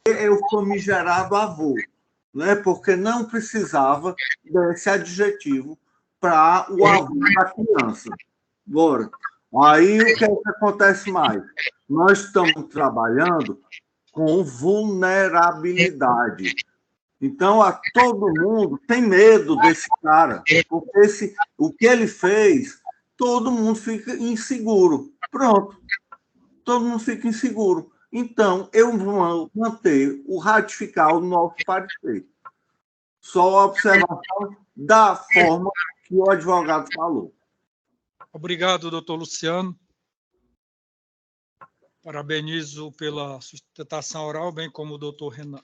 é o famigerado avô, né? Porque não precisava desse adjetivo para o avô da criança. Bora. Aí o que é que acontece mais? Nós estamos trabalhando com vulnerabilidade. Então, todo mundo tem medo desse cara, porque o que ele fez, todo mundo fica inseguro. Pronto, todo mundo fica inseguro. Então, eu vou manter o ratificar o nosso parecer. Só a observação da forma que o advogado falou. Obrigado, doutor Luciano. Parabenizo pela sustentação oral, bem como o doutor Renan.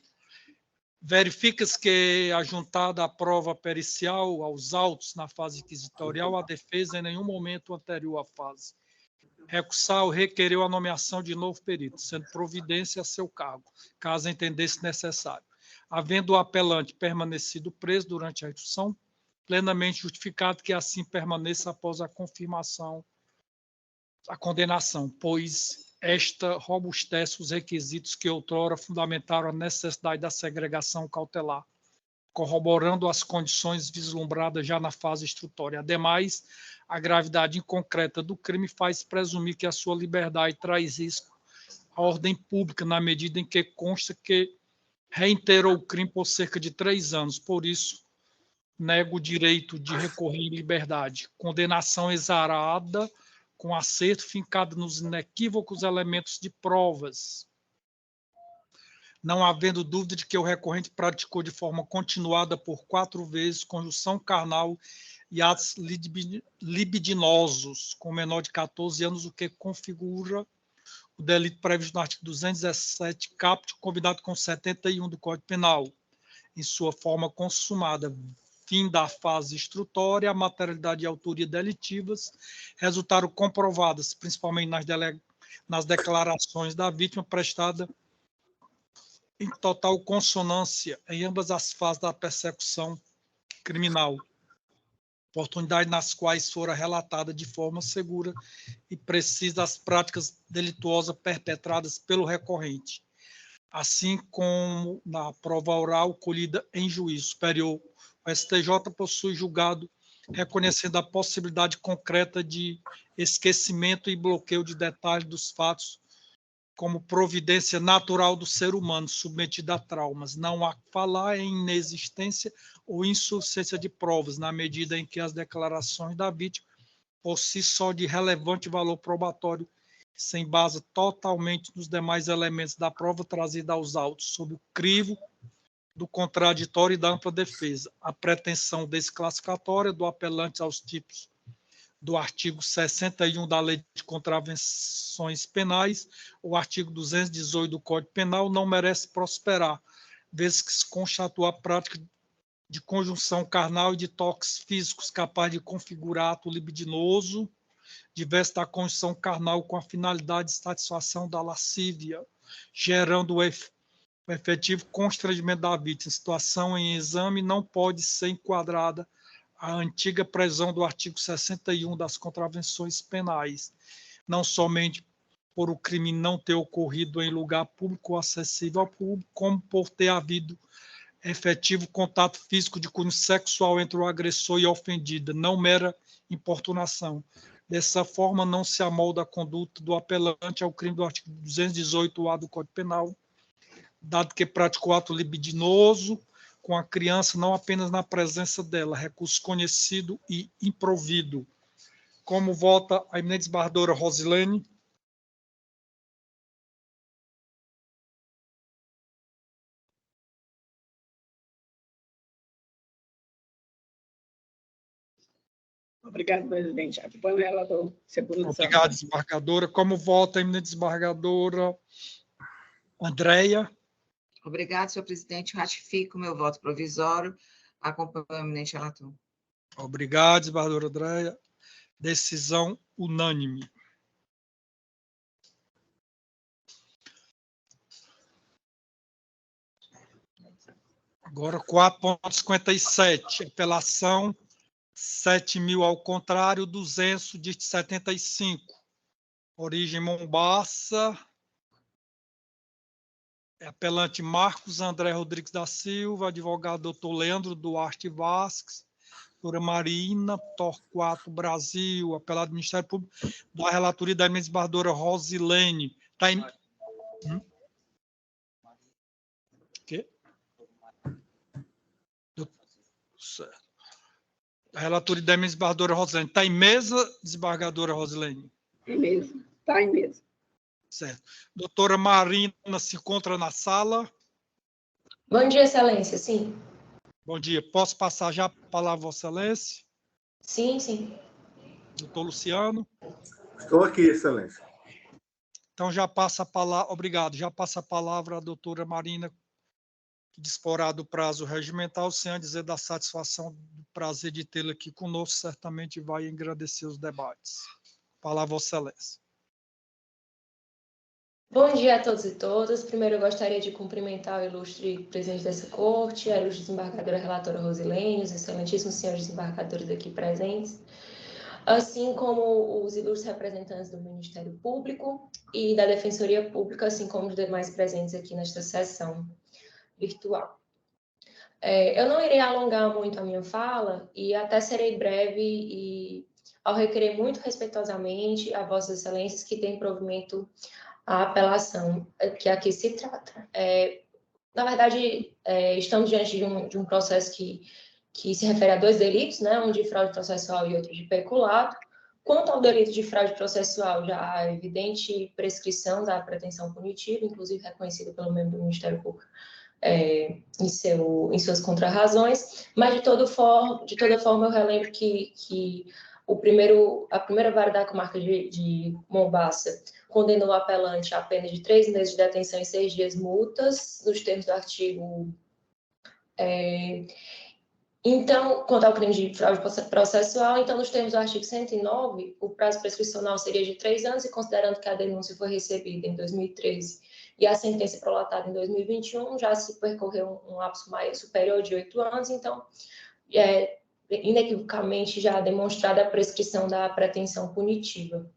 Verifica-se que, ajuntada a prova pericial aos autos na fase inquisitorial, a defesa, em nenhum momento anterior à fase recursal, requereu a nomeação de novo perito, sendo providência a seu cargo, caso entendesse necessário. Havendo o apelante permanecido preso durante a instrução, plenamente justificado que assim permaneça após a confirmação, a condenação, pois esta robustece os requisitos que outrora fundamentaram a necessidade da segregação cautelar, corroborando as condições vislumbradas já na fase instrutória. Ademais, a gravidade inconcreta do crime faz presumir que a sua liberdade traz risco à ordem pública, na medida em que consta que reiterou o crime por cerca de 3 anos. Por isso, nego o direito de recorrer em liberdade. Condenação exarada com acerto fincado nos inequívocos elementos de provas, não havendo dúvida de que o recorrente praticou de forma continuada por 4 vezes conjunção carnal e atos libidinosos com menor de 14 anos, o que configura o delito previsto no artigo 217, caput, combinado com 71 do Código Penal, em sua forma consumada. Fim da fase instrutória, a materialidade e a autoria delitivas resultaram comprovadas, principalmente nas declarações da vítima prestada em total consonância em ambas as fases da persecução criminal, oportunidades nas quais fora relatada de forma segura e precisa as práticas delituosas perpetradas pelo recorrente, assim como na prova oral colhida em juízo superior. O STJ possui julgado reconhecendo a possibilidade concreta de esquecimento e bloqueio de detalhes dos fatos como providência natural do ser humano submetido a traumas. Não há que falar em inexistência ou insuficiência de provas, na medida em que as declarações da vítima, por si só de relevante valor probatório, sem base totalmente nos demais elementos da prova trazida aos autos, sob o crivo do contraditório e da ampla defesa. A pretensão desclassificatória do apelante aos tipos do artigo 61 da Lei de Contravenções Penais, o artigo 218 do Código Penal, não merece prosperar, vez que se constatou a prática de conjunção carnal e de toques físicos capaz de configurar ato libidinoso, diverso da conjunção carnal com a finalidade de satisfação da lascívia, gerando o efetivo constrangimento da vítima. Situação em exame não pode ser enquadrada a antiga previsão do artigo 61 das contravenções penais, não somente por o crime não ter ocorrido em lugar público ou acessível ao público, como por ter havido efetivo contato físico de cunho sexual entre o agressor e a ofendida, não mera importunação. Dessa forma, não se amolda a conduta do apelante ao crime do artigo 218-A do Código Penal, dado que praticou ato libidinoso com a criança, não apenas na presença dela, recurso conhecido e improvido. Como vota a eminente desembargadora Rosilene? Obrigado, presidente. Acompanho o relator. Obrigado, desembargadora. Como vota a eminente desembargadora Andréia? Obrigado, senhor presidente. Ratifico o meu voto provisório. Acompanho o eminente relator. Obrigado, desembargadora Andréia. Decisão unânime. Agora, 4.57. Apelação 7.000 ao contrário, 200 de 75. Origem Mombaça. Apelante Marcos André Rodrigues da Silva, advogado doutor Leandro Duarte Vasques, doutora Marina Torquato Brasil, apelado do Ministério Público, da relatoria da desembargadora Rosilene. Tá em... Quê? Certo. A relatoria da desembargadora Rosilene. Está em mesa, desembargadora Rosilene? Em mesa. Está em mesa. Certo. Doutora Marina se encontra na sala? Bom dia, Excelência. Sim. Bom dia. Posso passar já a palavra, Vossa Excelência? Sim, sim. Doutor Luciano? Estou aqui, Excelência. Então, já passa a palavra. Obrigado. Já passa a palavra à doutora Marina, que disporá do prazo regimental, sem dizer da satisfação, do prazer de tê-la aqui conosco, certamente vai engrandecer os debates. Palavra, Vossa Excelência. Bom dia a todos e todas. Primeiro, eu gostaria de cumprimentar o ilustre presidente dessa corte, a ilustre desembargadora relatora Rosilene, os excelentíssimos senhores desembargadores aqui presentes, assim como os ilustres representantes do Ministério Público e da Defensoria Pública, assim como os demais presentes aqui nesta sessão virtual. Eu não irei alongar muito a minha fala e até serei breve e, ao requerer muito respeitosamente a Vossas Excelências que têm provimento a apelação que aqui se trata. Na verdade, estamos diante de um processo que se refere a dois delitos, né? Um de fraude processual e outro de peculato. Quanto ao delito de fraude processual, já há evidente prescrição da pretensão punitiva, inclusive reconhecida pelo membro do Ministério Público em suas contrarrazões, mas de toda forma eu relembro que a primeira vara da comarca de Mombaça condenou o apelante a pena de 3 meses de detenção e 6 dias multas, nos termos do artigo... Então, quanto ao crime de fraude processual, então, nos termos do artigo 109, o prazo prescricional seria de 3 anos, e considerando que a denúncia foi recebida em 2013 e a sentença prolatada em 2021, já se percorreu um lapso superior de 8 anos, então, inequivocamente já demonstrada a prescrição da pretensão punitiva.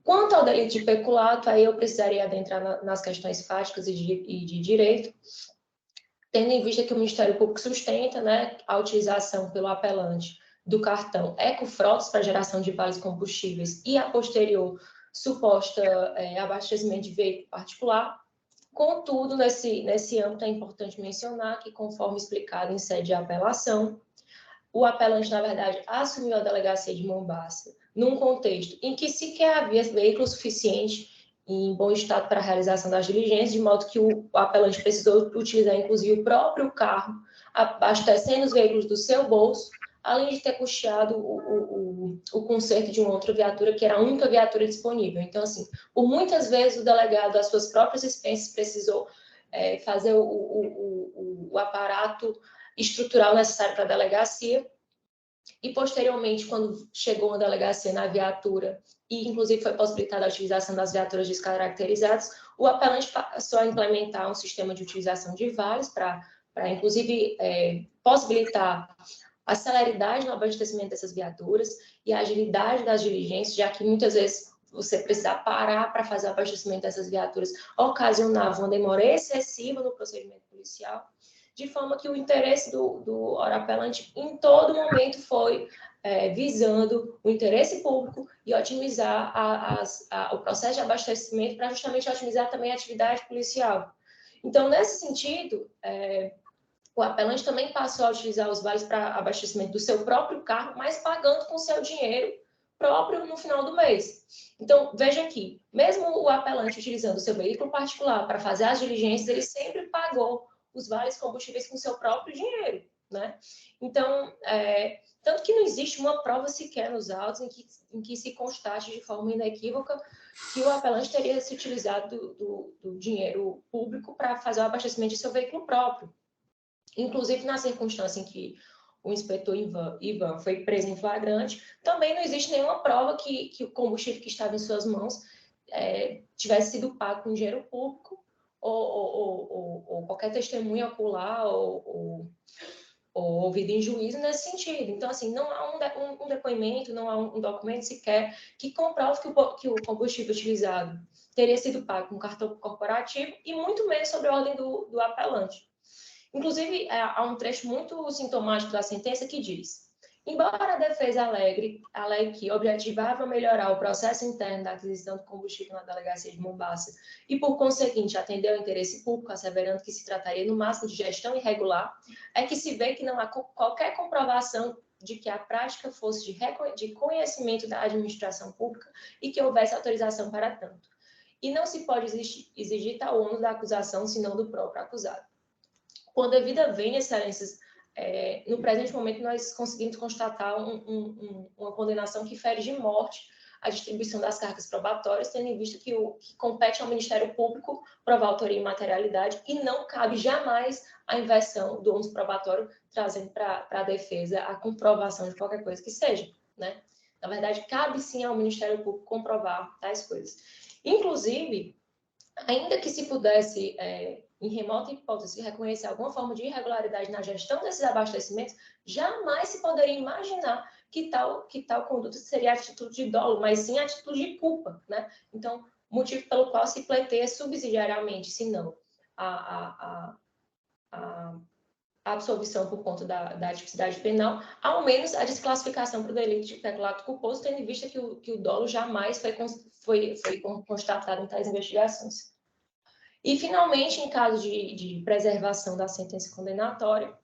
Quanto ao delito de peculato, aí eu precisaria adentrar nas questões fáticas e de direito, tendo em vista que o Ministério Público sustenta, né, a utilização pelo apelante do cartão Ecofrotas para geração de vales combustíveis e a posterior suposta abastecimento de veículo particular. Contudo, nesse âmbito é importante mencionar que, conforme explicado em sede de apelação, o apelante, na verdade, assumiu a delegacia de Mombaça num contexto em que sequer havia veículo suficiente em bom estado para a realização das diligências, de modo que o apelante precisou utilizar, inclusive, o próprio carro, abastecendo os veículos do seu bolso, além de ter custeado o conserto de uma outra viatura, que era a única viatura disponível. Então, assim, por muitas vezes o delegado, às suas próprias expensas, precisou fazer o aparato estrutural necessário para a delegacia, e posteriormente, quando chegou a delegacia na viatura, e inclusive foi possibilitada a utilização das viaturas descaracterizadas, o apelante passou a implementar um sistema de utilização de vales para inclusive, possibilitar a celeridade no abastecimento dessas viaturas e a agilidade das diligências, já que muitas vezes você precisar parar para fazer o abastecimento dessas viaturas ocasionava uma demora excessiva no procedimento policial, de forma que o interesse do apelante em todo momento foi visando o interesse público e otimizar o processo de abastecimento para justamente otimizar também a atividade policial. Então, nesse sentido, o apelante também passou a utilizar os vales para abastecimento do seu próprio carro, mas pagando com seu dinheiro próprio no final do mês. Então, veja aqui, mesmo o apelante utilizando o seu veículo particular para fazer as diligências, ele sempre pagou os vales combustíveis com seu próprio dinheiro, né? Então, tanto que não existe uma prova sequer nos autos em que se constate de forma inequívoca que o apelante teria se utilizado do dinheiro público para fazer o abastecimento de seu veículo próprio. Inclusive, na circunstância em que o inspetor Ivan foi preso em flagrante, também não existe nenhuma prova que o combustível que estava em suas mãos tivesse sido pago com dinheiro público, ou qualquer testemunha ocular ou ouvido em juízo nesse sentido. Então, assim, não há um depoimento, não há um documento sequer que comprove que o combustível utilizado teria sido pago com cartão corporativo e muito menos sobre a ordem do apelante. Inclusive, há um trecho muito sintomático da sentença que diz: embora a defesa alegue que objetivava melhorar o processo interno da aquisição de combustível na delegacia de Mombaça e, por conseguinte, atender ao interesse público, asseverando que se trataria no máximo de gestão irregular, é que se vê que não há qualquer comprovação de que a prática fosse de conhecimento da administração pública e que houvesse autorização para tanto. E não se pode exigir tal ônus da acusação, senão do próprio acusado. Com a devida vênia, excelências, no presente momento nós conseguimos constatar uma condenação que fere de morte a distribuição das cargas probatórias, tendo em vista que compete ao Ministério Público provar autoria e materialidade e não cabe jamais a inversão do ônus probatório, trazendo para a defesa a comprovação de qualquer coisa que seja, né? Na verdade, cabe sim ao Ministério Público comprovar tais coisas. Inclusive, ainda que se pudesse, em remota hipótese, reconhecer alguma forma de irregularidade na gestão desses abastecimentos, jamais se poderia imaginar que tal conduta seria atitude de dolo, mas sim atitude de culpa, né? Então, motivo pelo qual se pleiteia subsidiariamente, se não a absolvição por conta da tipicidade penal, ao menos a desclassificação para o delito de peculato culposo, tendo em vista que o dolo jamais foi constatado em tais investigações. E, finalmente, em caso de preservação da sentença condenatória,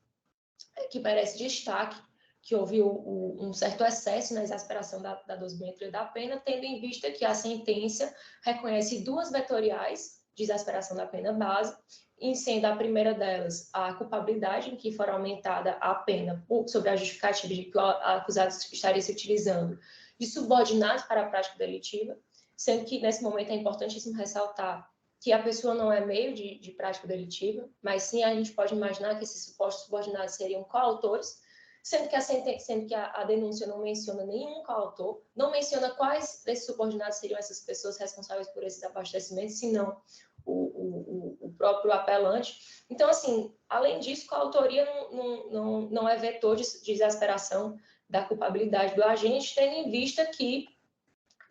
que merece destaque, que houve um certo excesso na exasperação da dosimetria da pena, tendo em vista que a sentença reconhece duas vetoriais de exasperação da pena base, em sendo a primeira delas a culpabilidade, em que for aumentada a pena sobre a justificativa de que o acusado estaria se utilizando de subordinados para a prática delitiva, sendo que, nesse momento, é importantíssimo ressaltar que a pessoa não é meio de prática delitiva, mas sim a gente pode imaginar que esses supostos subordinados seriam coautores, sendo que a denúncia não menciona nenhum coautor, não menciona quais desses subordinados seriam essas pessoas responsáveis por esses abastecimentos, senão o próprio apelante. Então, assim, além disso, coautoria não é vetor de exasperação da culpabilidade do agente, tendo em vista que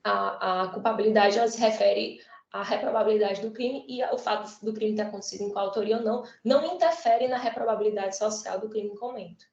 a culpabilidade ela se refere à reprobabilidade do crime e o fato do crime ter acontecido em coautoria ou não interfere na reprobabilidade social do crime em comento.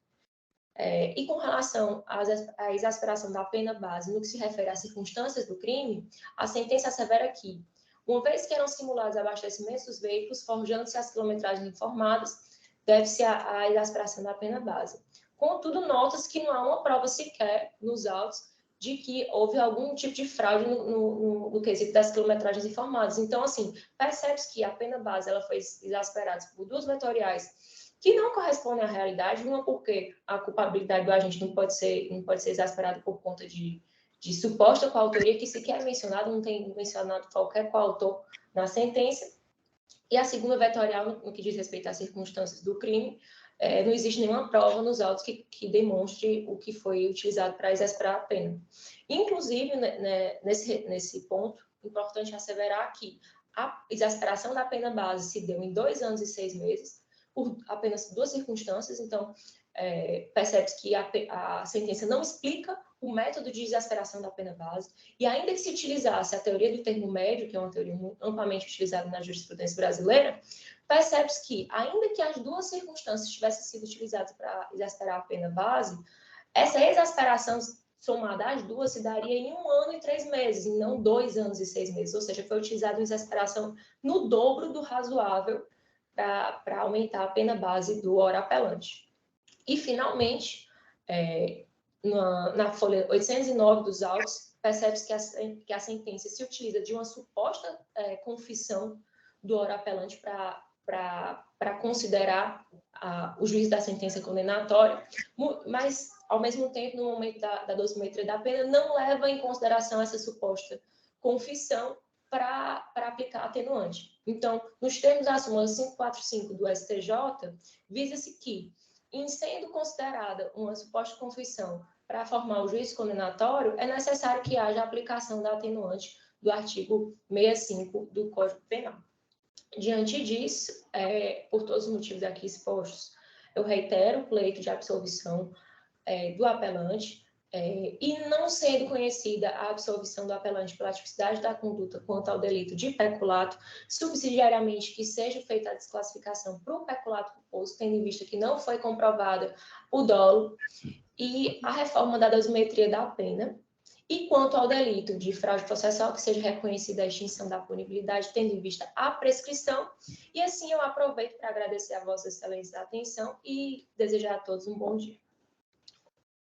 E com relação à exasperação da pena base no que se refere às circunstâncias do crime, a sentença assevera que, uma vez que eram simulados abastecimentos dos veículos, forjando-se as quilometragens informadas, deve-se à exasperação da pena base. Contudo, nota-se que não há uma prova sequer nos autos de que houve algum tipo de fraude no quesito das quilometragens informadas. Então, assim, percebe-se que a pena base ela foi exasperada por duas vetoriais que não correspondem à realidade, uma porque a culpabilidade do agente não pode ser exasperada por conta de suposta coautoria, que sequer é mencionado, não tem mencionado qualquer coautor na sentença, e a segunda vetorial, no que diz respeito às circunstâncias do crime, não existe nenhuma prova nos autos que demonstre o que foi utilizado para exasperar a pena. Inclusive, nesse ponto, importante asseverar que a exasperação da pena base se deu em 2 anos e 6 meses, por apenas duas circunstâncias. Então, percebe-se que a sentença não explica o método de exasperação da pena base, e ainda que se utilizasse a teoria do termo médio, que é uma teoria amplamente utilizada na jurisprudência brasileira, percebe-se que, ainda que as duas circunstâncias tivessem sido utilizadas para exasperar a pena base, essa exasperação somada às duas se daria em 1 ano e 3 meses, e não 2 anos e 6 meses, ou seja, foi utilizada uma exasperação no dobro do razoável para aumentar a pena base do ora apelante. E, finalmente, na folha 809 dos autos, percebe-se que a sentença se utiliza de uma suposta confissão do ora apelante para considerar o juízo da sentença condenatória, mas, ao mesmo tempo, no momento da dosimetria da pena, não leva em consideração essa suposta confissão para aplicar atenuante. Então, nos termos da súmula 545 do STJ, visa-se que, em sendo considerada uma suposta confissão para formar o juízo condenatório, é necessário que haja a aplicação da atenuante do artigo 65 do Código Penal. Diante disso, por todos os motivos aqui expostos, eu reitero o pleito de absolvição do apelante, e não sendo conhecida a absolvição do apelante pela tipicidade da conduta quanto ao delito de peculato, subsidiariamente que seja feita a desclassificação para o peculato culposo, tendo em vista que não foi comprovada o dolo, e a reforma da dosimetria da pena. E quanto ao delito de fraude processual, que seja reconhecida a extinção da punibilidade, tendo em vista a prescrição. E assim eu aproveito para agradecer a Vossa Excelência a atenção e desejar a todos um bom dia.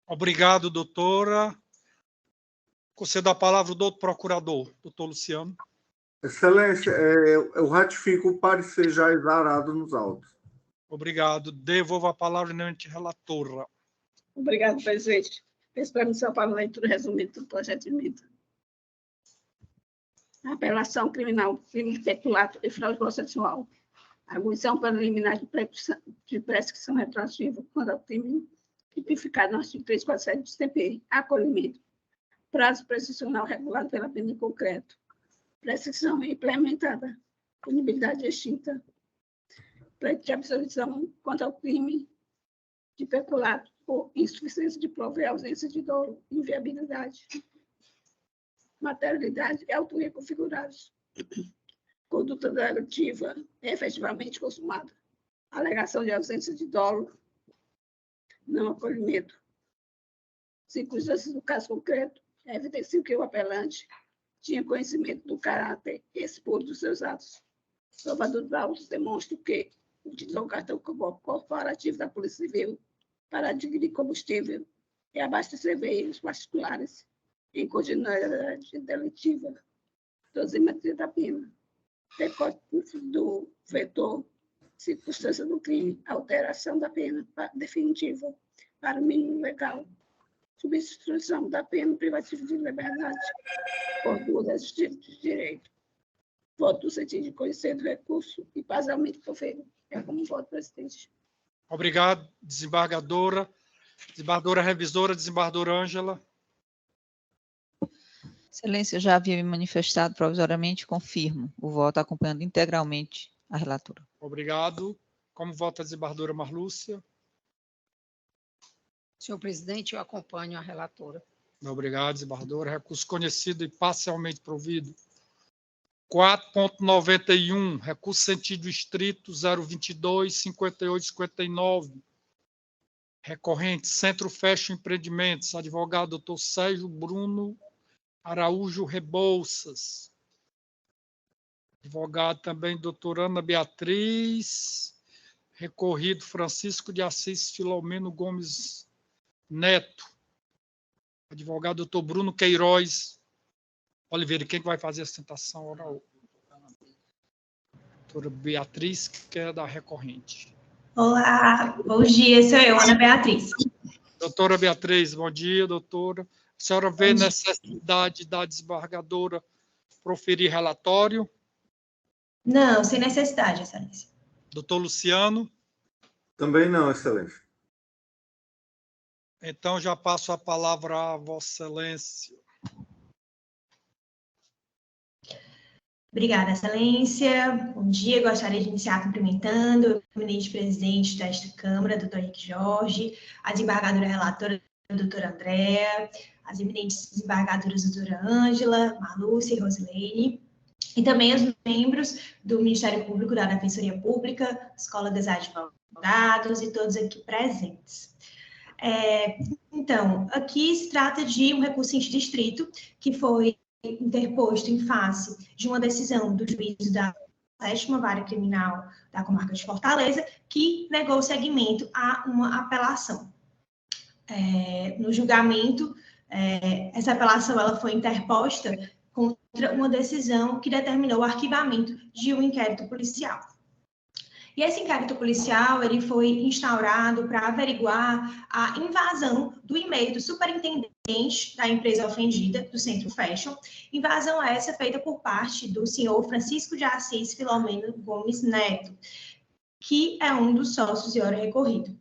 Obrigado, doutora. Concedo a palavra ao doutor procurador, doutor Luciano. Excelência, eu ratifico o parecer já exarado nos autos. Obrigado. Devolvo a palavra à eminente relatora. Obrigado, presidente. Peço permissão para a leitura resumida do projeto de emenda. Apelação criminal, crime de peculato e fraude processual. Arguição preliminar de prescrição retroativa quando ao crime tipificado no artigo 347 do CPI. Acolhimento. Prazo prescricional regulado pela pena em concreto. Prescrição implementada. Punibilidade extinta. Pleito de absolvição quanto ao crime de peculato por insuficiência de prova e ausência de dolo, inviabilidade, materialidade e autoria configurados. Conduta delativa efetivamente consumada. Alegação de ausência de dolo, não acolhimento. Circunstâncias do caso concreto evidenciam que o apelante tinha conhecimento do caráter expor dos seus atos. Provador dos autos demonstra que utilizou o cartão corporativo da Polícia Civil para adquirir combustível e abastecer veículos particulares em continuidade delitiva. Dosimetria da pena. Decote do vetor, circunstância do crime, alteração da pena definitiva para o mínimo legal, substituição da pena privativa de liberdade por duas de direito. Voto no sentido de conhecer do recurso e parcialmente proferido. É como voto, presidente. Obrigado, desembargadora. Desembargadora revisora, desembargadora Ângela. Excelência, eu já havia me manifestado provisoriamente, confirmo o voto acompanhando integralmente a relatora. Obrigado. Como vota a desembargadora Marlúcia? Senhor presidente, eu acompanho a relatora. Obrigado, desembargadora. Recurso conhecido e parcialmente provido. 4.91, recurso sentido estrito 022-5859. Recorrente, Centro Fashion Empreendimentos, advogado doutor Sérgio Bruno Araújo Rebouças. Advogado também doutora Ana Beatriz. Recorrido Francisco de Assis Filomeno Gomes Neto. Advogado doutor Bruno Queiroz Oliveira. Quem vai fazer a sustentação oral? Doutora Beatriz, que é da recorrente. Olá, bom dia, sou eu, Ana Beatriz. Doutora Beatriz, bom dia, doutora. A senhora vê necessidade da desembargadora proferir relatório? Não, sem necessidade, excelência. Doutor Luciano? Também não, excelência. Então, já passo a palavra a Vossa Excelência. Obrigada, excelência. Bom dia, gostaria de iniciar cumprimentando o eminente presidente desta Câmara, doutor Henrique Jorge, a desembargadora relatora, doutora Andréa, as eminentes desembargadoras, doutora Ângela, Marlúcia e Rosilene, e também os membros do Ministério Público, da Defensoria Pública, Escola dos Advogados e todos aqui presentes. Então, aqui se trata de um recurso distrito que foi interposto em face de uma decisão do juízo da 7ª Vara Criminal da Comarca de Fortaleza, que negou seguimento a uma apelação. No julgamento, essa apelação ela foi interposta contra uma decisão que determinou o arquivamento de um inquérito policial. E esse inquérito policial ele foi instaurado para averiguar a invasão do e-mail do superintendente da empresa ofendida, do Centro Fashion, invasão essa feita por parte do senhor Francisco de Assis Filomeno Gomes Neto, que é um dos sócios e ora recorrido.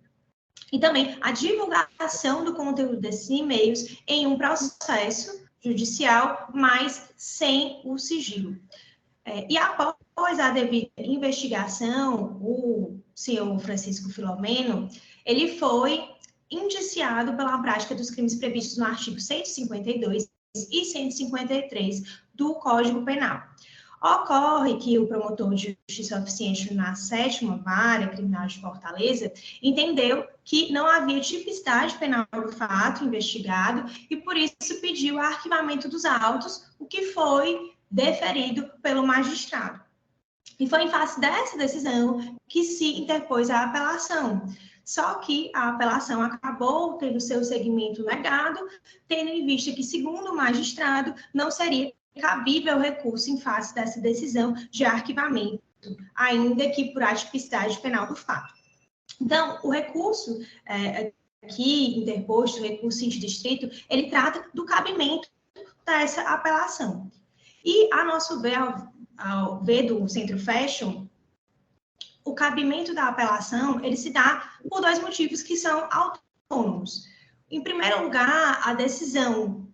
E também a divulgação do conteúdo desses e-mails em um processo judicial, mas sem o sigilo. E após a devida investigação, o senhor Francisco Filomeno, ele foi indiciado pela prática dos crimes previstos no artigo 152 e 153 do Código Penal. Ocorre que o promotor de justiça oficiente na 7ª Vara Criminal de Fortaleza entendeu que não havia tipicidade penal do fato investigado e, por isso, pediu o arquivamento dos autos, o que foi deferido pelo magistrado. E foi em face dessa decisão que se interpôs a apelação. Só que a apelação acabou tendo seu segmento negado, tendo em vista que, segundo o magistrado, não seria cabível o recurso em face dessa decisão de arquivamento, ainda que por atipicidade penal do fato. Então, o recurso aqui interposto, o recurso distrito, ele trata do cabimento dessa apelação. E, a nosso ver, ao ver do Centro Fashion, o cabimento da apelação, ele se dá por 2 motivos que são autônomos. Em primeiro lugar, a decisão,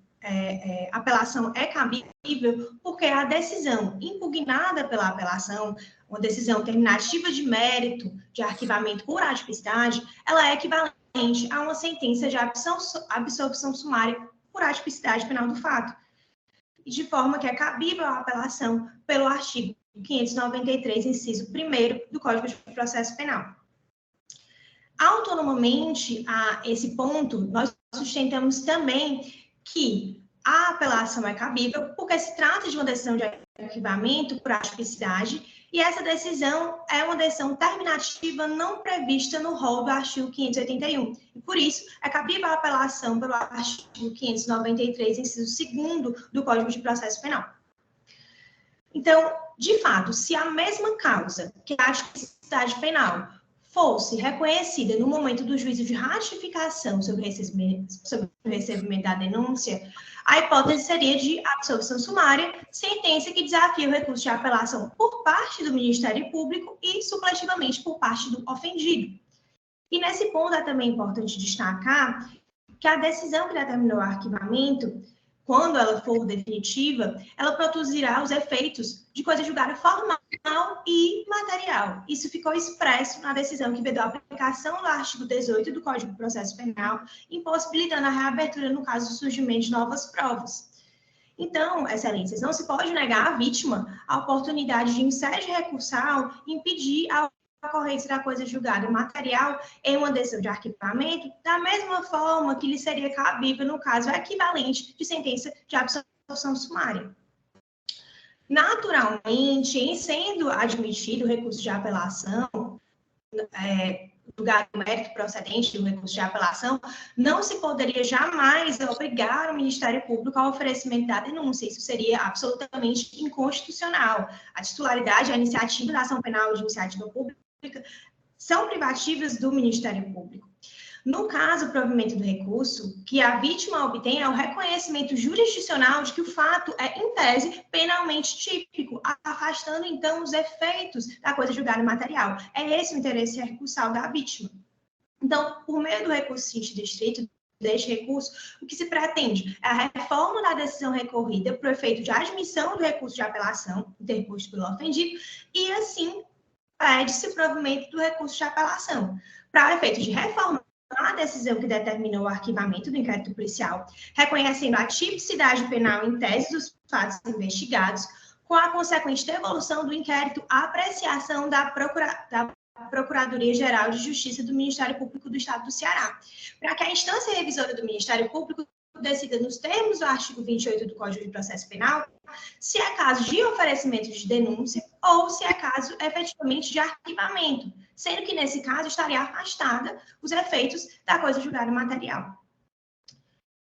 a apelação é cabível porque a decisão impugnada pela apelação, uma decisão terminativa de mérito de arquivamento por atipicidade, ela é equivalente a uma sentença de absolvição sumária por atipicidade penal do fato, de forma que é cabível a apelação pelo artigo 593, inciso 1º do Código de Processo Penal. Autonomamente a esse ponto, nós sustentamos também que a apelação é cabível porque se trata de uma decisão de arquivamento por atipicidade e essa decisão é uma decisão terminativa não prevista no rol do artigo 581. E, por isso, é cabível a apelação pelo artigo 593, inciso 2º do Código de Processo Penal. Então, de fato, se a mesma causa, que é a atipicidade penal, fosse reconhecida no momento do juízo de ratificação sobre o recebimento da denúncia, a hipótese seria de absolvição sumária, sentença que desafia o recurso de apelação por parte do Ministério Público e, supletivamente, por parte do ofendido. E nesse ponto é também importante destacar que a decisão que determinou o arquivamento, quando ela for definitiva, ela produzirá os efeitos de coisa julgada formal e material. Isso ficou expresso na decisão que vedou a aplicação do artigo 18 do Código de Processo Penal, impossibilitando a reabertura no caso do surgimento de novas provas. Então, excelências, não se pode negar à vítima a oportunidade de, em sede recursal, impedir a ocorrência da coisa julgada material em uma decisão de arquivamento, da mesma forma que lhe seria cabível no caso equivalente de sentença de absolvição sumária. Naturalmente, em sendo admitido o recurso de apelação, julgado o mérito procedente do recurso de apelação, não se poderia jamais obrigar o Ministério Público ao oferecimento da denúncia. Isso seria absolutamente inconstitucional. A titularidade, a iniciativa da ação penal de iniciativa pública são privativas do Ministério Público. No caso, o provimento do recurso, que a vítima obtém é o reconhecimento jurisdicional de que o fato é, em tese, penalmente típico, afastando, então, os efeitos da coisa julgada material. É esse o interesse recursal da vítima. Então, por meio do recurso distrito, deste recurso, o que se pretende é a reforma da decisão recorrida para o efeito de admissão do recurso de apelação interposto pelo ofendido e, assim, pede-se o provimento do recurso de apelação para o efeito de reforma a decisão que determinou o arquivamento do inquérito policial, reconhecendo a tipicidade penal em tese dos fatos investigados, com a consequente devolução do inquérito à apreciação da Procuradoria-Geral de Justiça do Ministério Público do Estado do Ceará, para que a instância revisora do Ministério Público decida nos termos do artigo 28 do Código de Processo Penal, se é caso de oferecimento de denúncia ou se é caso efetivamente de arquivamento, sendo que nesse caso estaria afastada os efeitos da coisa julgada material.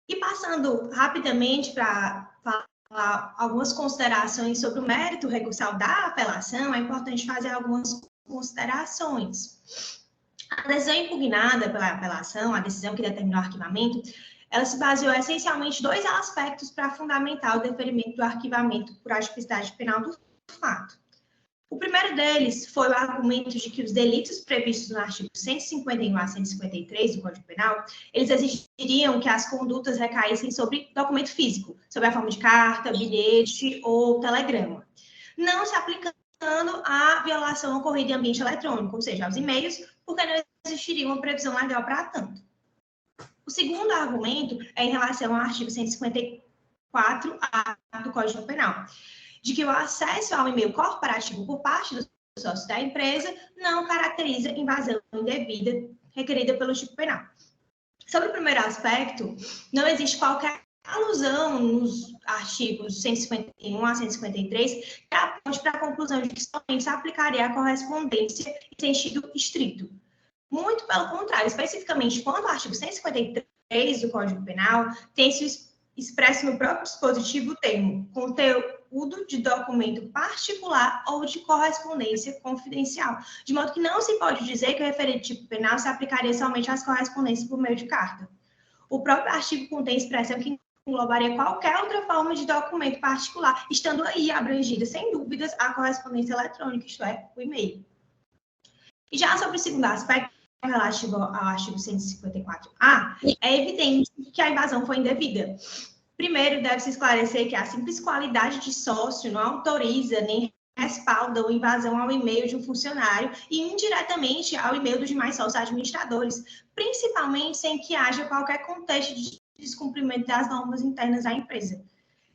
E passando rapidamente para falar algumas considerações sobre o mérito recursal da apelação, é importante fazer algumas considerações. A decisão impugnada pela apelação, a decisão que determinou o arquivamento, ela se baseou essencialmente em 2 aspectos para fundamentar o deferimento do arquivamento por atipicidade penal do fato. O primeiro deles foi o argumento de que os delitos previstos no artigo 151 a 153 do Código Penal, eles exigiriam que as condutas recaíssem sobre documento físico, sob a forma de carta, bilhete ou telegrama. não se aplicando à violação ocorrida em ambiente eletrônico, ou seja, aos e-mails, porque não existiria uma previsão legal para tanto. O segundo argumento é em relação ao artigo 154A do Código Penal, de que o acesso ao e-mail corporativo por parte dos sócios da empresa não caracteriza invasão indevida requerida pelo tipo penal. Sobre o primeiro aspecto, não existe qualquer alusão nos artigos 151 a 153 que aponte para a conclusão de que somente se aplicaria a correspondência em sentido estrito. Muito pelo contrário, especificamente quanto ao artigo 153 do Código Penal, tem-se expresso no próprio dispositivo o termo conteúdo de documento particular ou de correspondência confidencial, de modo que não se pode dizer que o referente tipo penal se aplicaria somente às correspondências por meio de carta. O próprio artigo contém expressão que englobaria qualquer outra forma de documento particular, estando aí abrangida, sem dúvidas, a correspondência eletrônica, isto é, o e-mail. E já sobre o segundo aspecto, relativo ao artigo 154A, é evidente que a invasão foi indevida. Primeiro, deve-se esclarecer que a simples qualidade de sócio não autoriza nem respalda a invasão ao e-mail de um funcionário e indiretamente ao e-mail dos demais sócios administradores, principalmente sem que haja qualquer contexto de descumprimento das normas internas da empresa.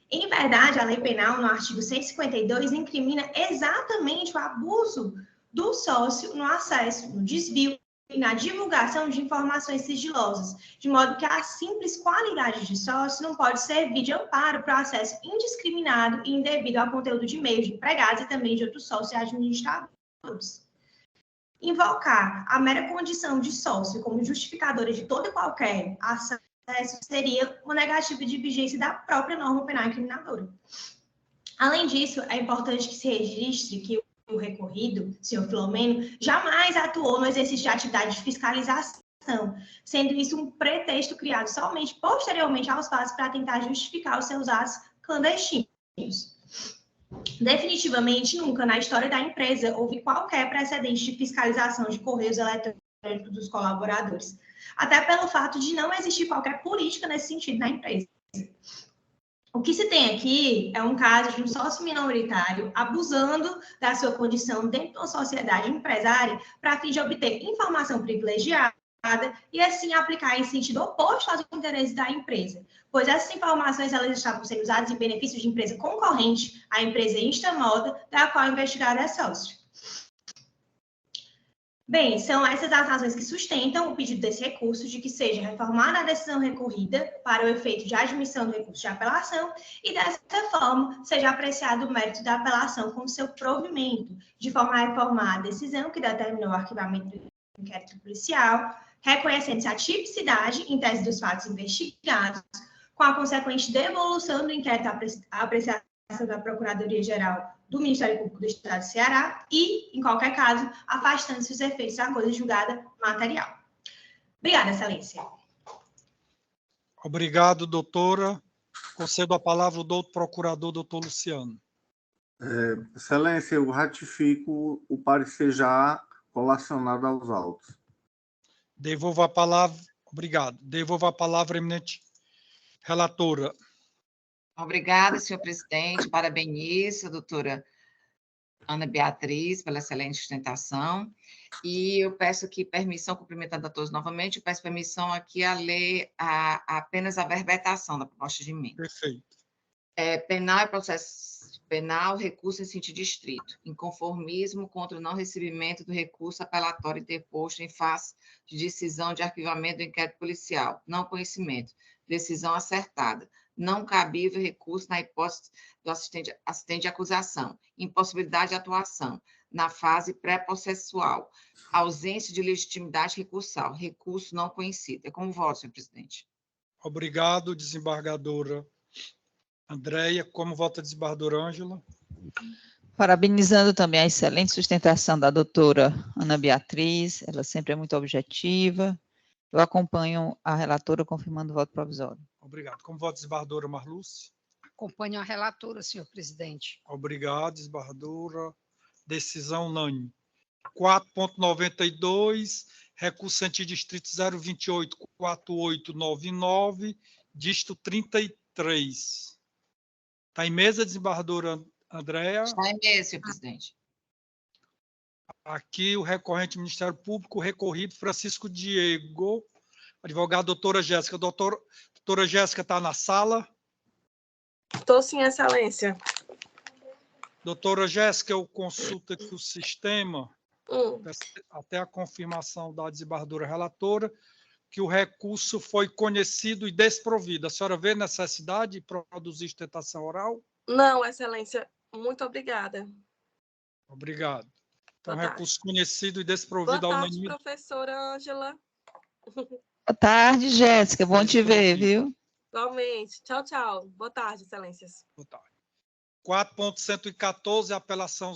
Em verdade, a lei penal, no artigo 152, incrimina exatamente o abuso do sócio no acesso, no desvio e na divulgação de informações sigilosas, de modo que a simples qualidade de sócio não pode servir de amparo para o acesso indiscriminado e indevido ao conteúdo de e-mails de empregados e também de outros sócios administradores. Invocar a mera condição de sócio como justificadora de todo e qualquer acesso seria uma negativa de vigência da própria norma penal incriminadora. Além disso, é importante que se registre que o recorrido, senhor Filomeno, jamais atuou no exercício de atividade de fiscalização, sendo isso um pretexto criado somente posteriormente aos fatos para tentar justificar os seus atos clandestinos. Definitivamente, nunca na história da empresa houve qualquer precedente de fiscalização de correios eletrônicos dos colaboradores, até pelo fato de não existir qualquer política nesse sentido na empresa. O que se tem aqui é um caso de um sócio minoritário abusando da sua condição dentro de uma sociedade empresária para fim de obter informação privilegiada e assim aplicar em sentido oposto aos interesses da empresa, pois essas informações elas estavam sendo usadas em benefício de empresa concorrente, a empresa Instamoda, da qual o investigado é sócio. Bem, são essas as razões que sustentam o pedido desse recurso de que seja reformada a decisão recorrida para o efeito de admissão do recurso de apelação e, dessa forma, seja apreciado o mérito da apelação com seu provimento, de forma a reformar a decisão que determinou o arquivamento do inquérito policial, reconhecendo-se a tipicidade em tese dos fatos investigados, com a consequente devolução do inquérito à apreciação da Procuradoria-Geral do Ministério Público do Estado do Ceará e, em qualquer caso, afastando-se os efeitos da coisa julgada material. Obrigada, Excelência. Obrigado, doutora. Concedo a palavra ao doutor procurador, doutor Luciano. Excelência, eu ratifico o parecer já colacionado aos autos. Devolvo a palavra. Obrigado. Devolvo a palavra à eminente relatora. Obrigada, senhor presidente. Parabenizo a doutora Ana Beatriz pela excelente sustentação. E eu peço aqui permissão, cumprimentando a todos novamente, eu peço permissão aqui a ler apenas a verbetação da proposta de emenda. Perfeito. Penal e processo penal, recurso em sentido estrito, inconformismo contra o não recebimento do recurso apelatório interposto em face de decisão de arquivamento do inquérito policial, não conhecimento, decisão acertada, não cabível recurso na hipótese do assistente de acusação, impossibilidade de atuação na fase pré-processual, ausência de legitimidade recursal, recurso não conhecido. É como voto, senhor presidente. Obrigado, desembargadora Andréia. Como vota a desembargadora Ângela? Parabenizando também a excelente sustentação da doutora Ana Beatriz, ela sempre é muito objetiva. Eu acompanho a relatora confirmando o voto provisório. Obrigado. Como vota a desembargadora Marluce? Acompanho a relatora, senhor presidente. Obrigado, desembargadora. Decisão unânime. 4.92, recurso antidistrito 028-4899, disto 33. Está em mesa, desembargadora Andréa. Está em mesa, senhor presidente. Aqui o recorrente Ministério Público, recorrido Francisco Diego, advogado doutora Jéssica. Doutora Jéssica está na sala? Estou sim, excelência. Doutora Jéssica, eu consulto aqui o sistema, até a confirmação da desembargadora relatora, que o recurso foi conhecido e desprovido. A senhora vê necessidade de produzir sustentação oral? Não, excelência. Muito obrigada. Obrigado. Então, Boa recurso conhecido e desprovido Boa à tarde, unanimidade. professora Ângela. Boa tarde, Jéssica. Bom te ver, viu? Igualmente. Tchau, tchau. Boa tarde, excelências. Boa tarde. 4.114, apelação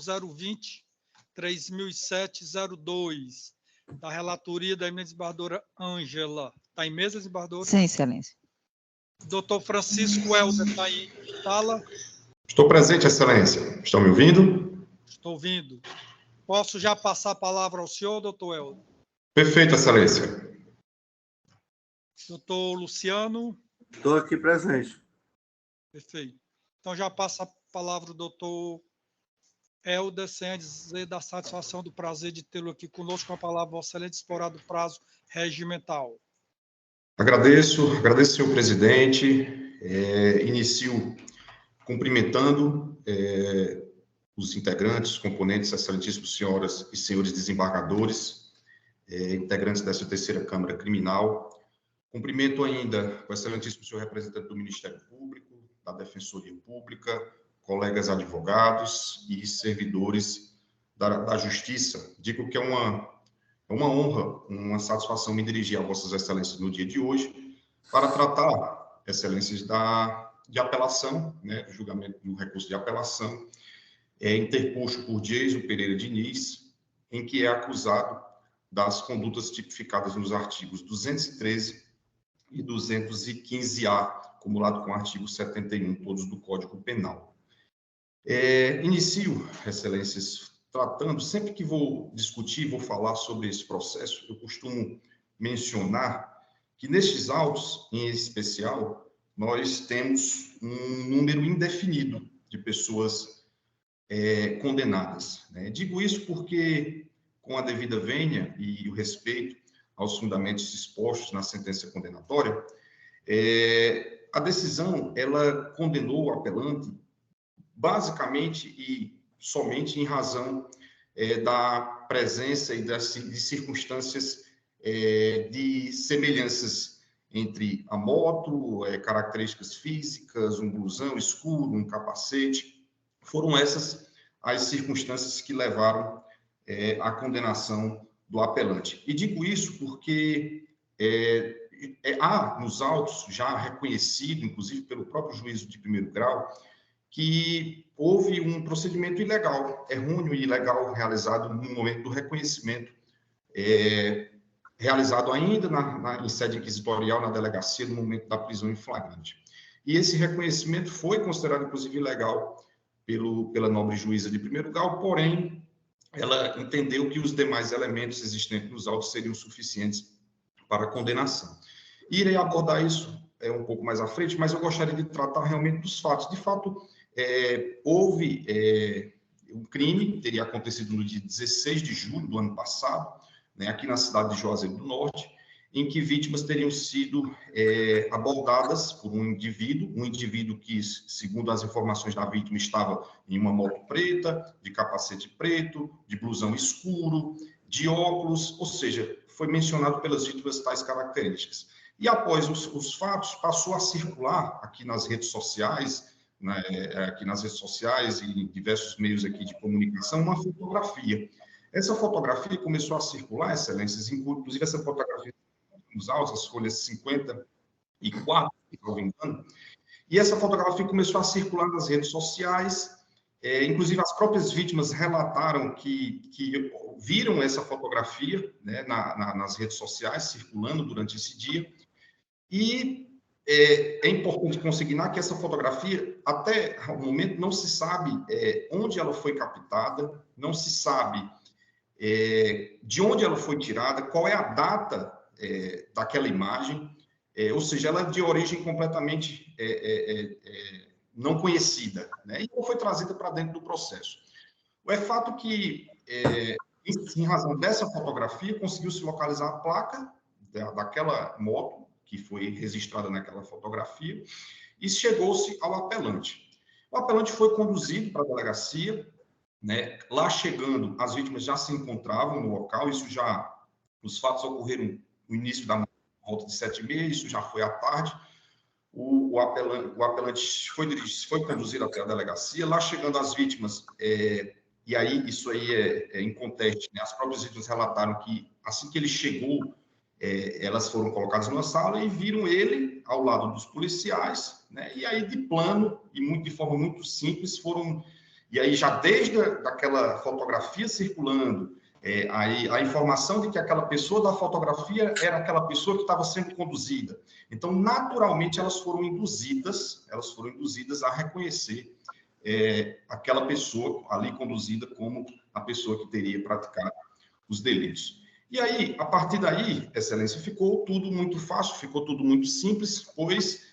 020-3007-02, da relatoria da eminente desembargadora Ângela. Está em mesa, desembargadora? Sim, excelência. Doutor Francisco Helder está em sala? Estou presente, excelência. Estão me ouvindo? Estou ouvindo. Posso já passar a palavra ao senhor, doutor Helder? Perfeito, excelência. Doutor Luciano? Estou aqui presente. Perfeito. Então, já passa a palavra ao doutor Helder, sem a dizer da satisfação do prazer de tê-lo aqui conosco, com a palavra Vossa Excelência, explorar do prazo regimental. Agradeço, senhor presidente. Inicio cumprimentando os integrantes, os componentes, excelentíssimos senhoras e senhores desembargadores, integrantes dessa terceira Câmara Criminal. Cumprimento ainda o excelentíssimo senhor representante do Ministério Público, da Defensoria Pública, colegas advogados e servidores da Justiça. Digo que é uma honra, uma satisfação me dirigir a vossas excelências no dia de hoje para tratar, excelências, de apelação, né, julgamento do recurso de apelação, interposto por Geiso Pereira Diniz, em que é acusado das condutas tipificadas nos artigos 213 e 215-A, acumulado com o artigo 71, todos do Código Penal. Inicio, excelências, tratando, sempre que vou discutir, vou falar sobre esse processo, eu costumo mencionar que nestes autos, em especial, nós temos um número indefinido de pessoas condenadas, né? Digo isso porque, com a devida vênia e o respeito aos fundamentos expostos na sentença condenatória, a decisão, ela condenou o apelante basicamente e somente em razão da presença e de circunstâncias de semelhanças entre a moto, características físicas, um blusão escuro, um capacete. Foram essas as circunstâncias que levaram à condenação do apelante. E digo isso porque há nos autos, já reconhecido, inclusive pelo próprio juízo de primeiro grau, que houve um procedimento ilegal, errôneo e ilegal, realizado no momento do reconhecimento, realizado ainda em sede inquisitorial, na delegacia, no momento da prisão em flagrante. E esse reconhecimento foi considerado, inclusive, ilegal pela nobre juíza de primeiro grau, porém, ela entendeu que os demais elementos existentes nos autos seriam suficientes para a condenação. Irei abordar isso um pouco mais à frente, mas eu gostaria de tratar realmente dos fatos. De fato, houve um crime, teria acontecido no dia 16 de julho do ano passado, né, aqui na cidade de Juazeiro do Norte, em que vítimas teriam sido abordadas por um indivíduo que, segundo as informações da vítima, estava em uma moto preta, de capacete preto, de blusão escuro, de óculos, ou seja, foi mencionado pelas vítimas tais características. E após os fatos, passou a circular aqui nas redes sociais, né, e em diversos meios aqui de comunicação, uma fotografia. Essa fotografia começou a circular, excelências, inclusive essa fotografia nos autos, as folhas 54, se não me engano, e essa fotografia começou a circular nas redes sociais, inclusive as próprias vítimas relataram que viram essa fotografia, né, nas redes sociais, circulando durante esse dia, e é importante consignar que essa fotografia, até o momento, não se sabe onde ela foi captada, não se sabe de onde ela foi tirada, qual é a data daquela imagem, ou seja, ela é de origem completamente não conhecida, né? E não foi trazida para dentro do processo. É fato que, em razão dessa fotografia, conseguiu-se localizar a placa daquela moto que foi registrada naquela fotografia e chegou-se ao apelante. O apelante foi conduzido para a delegacia, né? Lá chegando, as vítimas já se encontravam no local, os fatos ocorreram no início da volta de 7h30, isso já foi à tarde. O apelante foi conduzido até a delegacia. Lá chegando as vítimas, e aí isso aí é inconteste, né? As próprias vítimas relataram que assim que ele chegou, elas foram colocadas numa sala e viram ele ao lado dos policiais, né? E aí de plano e de forma muito simples foram, e aí já desde aquela fotografia circulando, aí a informação de que aquela pessoa da fotografia era aquela pessoa que estava sendo conduzida. Então, naturalmente, elas foram induzidas a reconhecer aquela pessoa ali conduzida como a pessoa que teria praticado os delitos. E aí, a partir daí, Excelência, ficou tudo muito fácil, ficou tudo muito simples, pois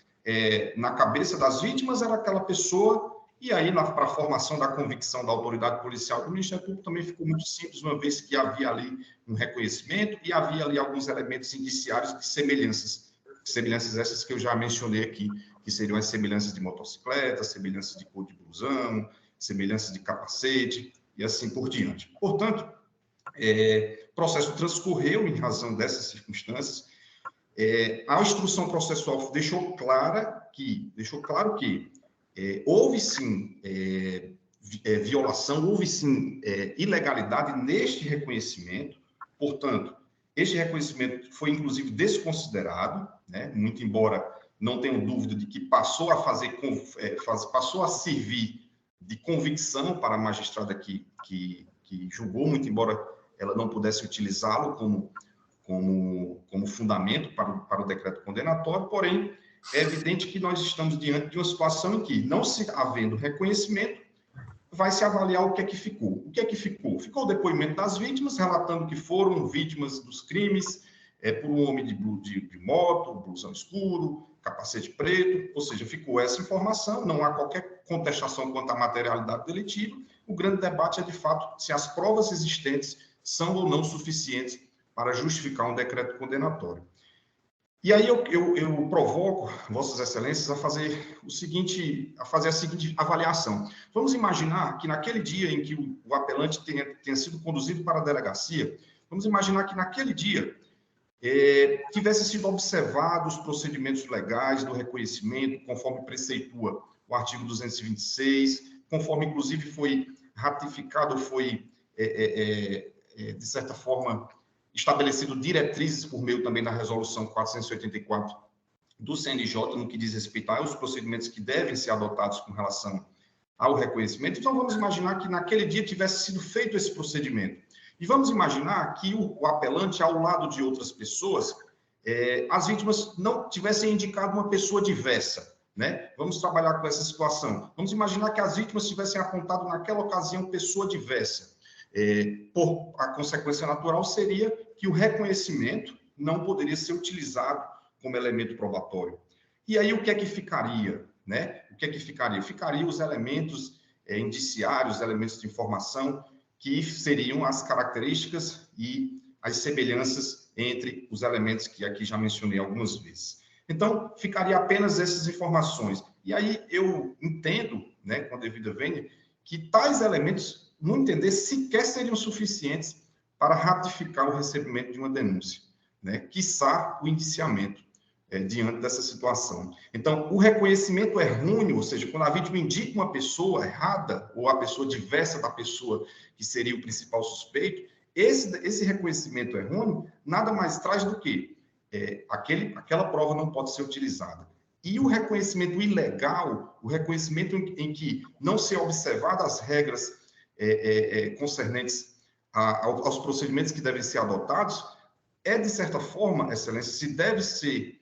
na cabeça das vítimas era aquela pessoa. E aí, para a formação da convicção da autoridade policial do Ministério Público também ficou muito simples, uma vez que havia ali um reconhecimento e havia ali alguns elementos indiciários de semelhanças essas que eu já mencionei aqui, que seriam as semelhanças de motocicleta, semelhanças de cor de blusão, semelhanças de capacete e assim por diante. Portanto, o processo transcorreu em razão dessas circunstâncias. A instrução processual deixou claro que houve sim violação, houve sim ilegalidade neste reconhecimento. Portanto, este reconhecimento foi inclusive desconsiderado, né? Muito embora não tenho dúvida de que passou a servir de convicção para a magistrada que julgou, muito embora ela não pudesse utilizá-lo como fundamento para o decreto condenatório. Porém, é evidente que nós estamos diante de uma situação em que, não se havendo reconhecimento, vai se avaliar o que é que ficou. O que é que ficou? Ficou o depoimento das vítimas, relatando que foram vítimas dos crimes por um homem de moto, blusão escuro, capacete preto, ou seja, ficou essa informação, não há qualquer contestação quanto à materialidade delitiva. O grande debate é, de fato, se as provas existentes são ou não suficientes para justificar um decreto condenatório. E aí eu provoco Vossas Excelências a fazer a seguinte avaliação. Vamos imaginar que naquele dia em que o apelante tenha sido conduzido para a delegacia, vamos imaginar que naquele dia tivesse sido observados os procedimentos legais do reconhecimento, conforme preceitua o artigo 226, conforme inclusive foi ratificado, foi, de certa forma, estabelecido diretrizes por meio também da resolução 484 do CNJ, no que diz respeito aos procedimentos que devem ser adotados com relação ao reconhecimento. Então, vamos imaginar que naquele dia tivesse sido feito esse procedimento. E vamos imaginar que o apelante, ao lado de outras pessoas, as vítimas não tivessem indicado uma pessoa diversa, né? Vamos trabalhar com essa situação. Vamos imaginar que as vítimas tivessem apontado naquela ocasião pessoa diversa. A consequência natural seria que o reconhecimento não poderia ser utilizado como elemento probatório. E aí o que é que ficaria, né? O que é que ficaria? Ficaria os elementos indiciários, elementos de informação, que seriam as características e as semelhanças entre os elementos que aqui já mencionei algumas vezes. Então, ficaria apenas essas informações. E aí eu entendo, né, com a devida vênia, que tais elementos, no entender, sequer seriam suficientes para ratificar o recebimento de uma denúncia, né? Quiçá o indiciamento diante dessa situação. Então, o reconhecimento errôneo, ou seja, quando a vítima indica uma pessoa errada ou a pessoa diversa da pessoa que seria o principal suspeito, esse reconhecimento errôneo nada mais traz do que aquela prova não pode ser utilizada. E o reconhecimento ilegal, o reconhecimento em que não se observadas as regras concernentes aos procedimentos que devem ser adotados, de certa forma, Excelência, se deve ser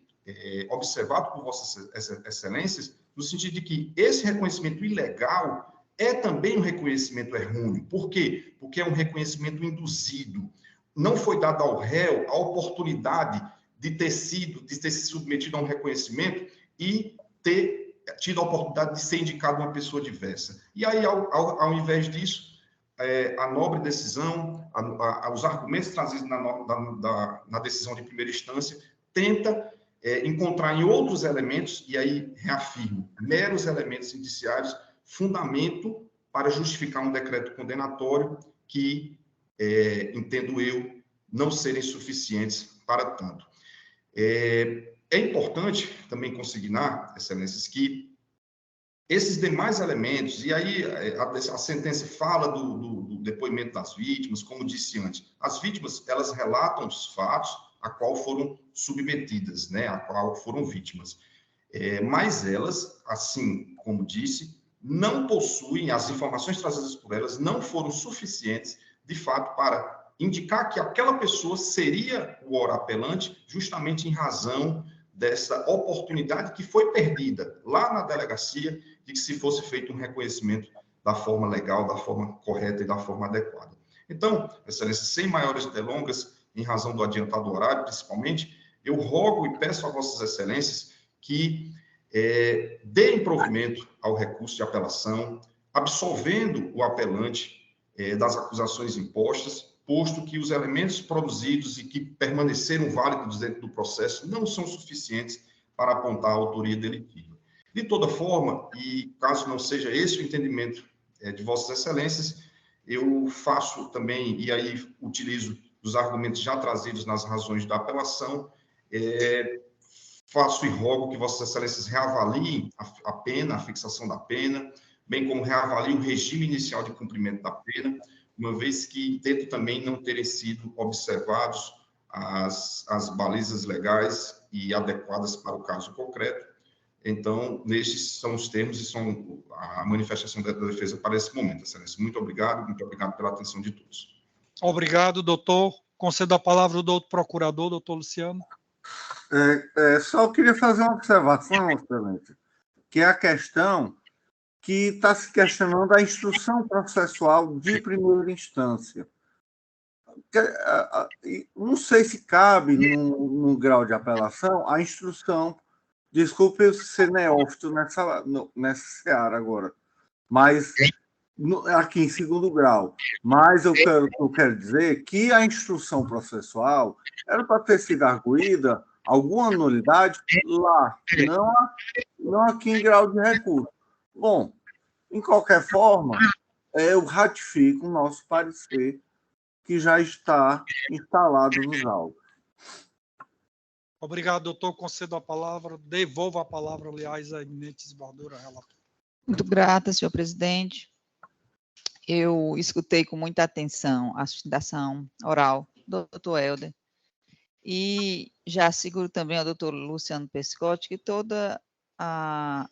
observado por Vossas Excelências, no sentido de que esse reconhecimento ilegal é também um reconhecimento errôneo. Por quê? Porque é um reconhecimento induzido. Não foi dado ao réu a oportunidade de ter se submetido a um reconhecimento e ter tido a oportunidade de ser indicado uma pessoa diversa. E aí, ao invés disso, a nobre decisão, os argumentos trazidos na decisão de primeira instância, tenta encontrar em outros elementos, e aí reafirmo, meros elementos indiciários, fundamento para justificar um decreto condenatório que, entendo eu, não serem suficientes para tanto. É importante também consignar, excelências, que esses demais elementos, e aí a sentença fala do depoimento das vítimas, como disse antes, as vítimas, elas relatam os fatos a qual foram submetidas, né, a qual foram vítimas. Mas elas, assim como disse, não possuem, as informações trazidas por elas não foram suficientes, de fato, para indicar que aquela pessoa seria o orapelante, justamente em razão dessa oportunidade que foi perdida lá na delegacia, de que se fosse feito um reconhecimento da forma legal, da forma correta e da forma adequada. Então, excelência, sem maiores delongas, em razão do adiantado horário, principalmente, eu rogo e peço a vossas excelências que deem provimento ao recurso de apelação, absolvendo o apelante das acusações impostas, posto que os elementos produzidos e que permaneceram válidos dentro do processo não são suficientes para apontar a autoria delitiva. De toda forma, e caso não seja esse o entendimento de vossas excelências, eu faço também, e aí utilizo os argumentos já trazidos nas razões da apelação, faço e rogo que vossas excelências reavaliem a pena, a fixação da pena, bem como reavaliem o regime inicial de cumprimento da pena, uma vez que entendo também não terem sido observados as balizas legais e adequadas para o caso concreto. Então, estes são os termos e são a manifestação da defesa para esse momento, excelência. Muito obrigado pela atenção de todos. Obrigado, doutor. Concedo a palavra ao doutor procurador, doutor Luciano. Só queria fazer uma observação, excelência, que é a questão que está se questionando a instrução processual de primeira instância. Não sei se cabe, num grau de apelação, a instrução. Desculpe eu ser neófito nessa seara agora, mas aqui em segundo grau. Mas eu quero dizer que a instrução processual era para ter sido arguída alguma nulidade lá, não aqui em grau de recurso. Bom, em qualquer forma, eu ratifico o nosso parecer, que já está instalado nos autos. Obrigado, doutor. Concedo a palavra, devolvo a palavra, aliás, à eminente desembargadora relatora. Muito grata, senhor presidente. Eu escutei com muita atenção a sustentação oral do doutor Helder e já asseguro também ao doutor Luciano Pescotti que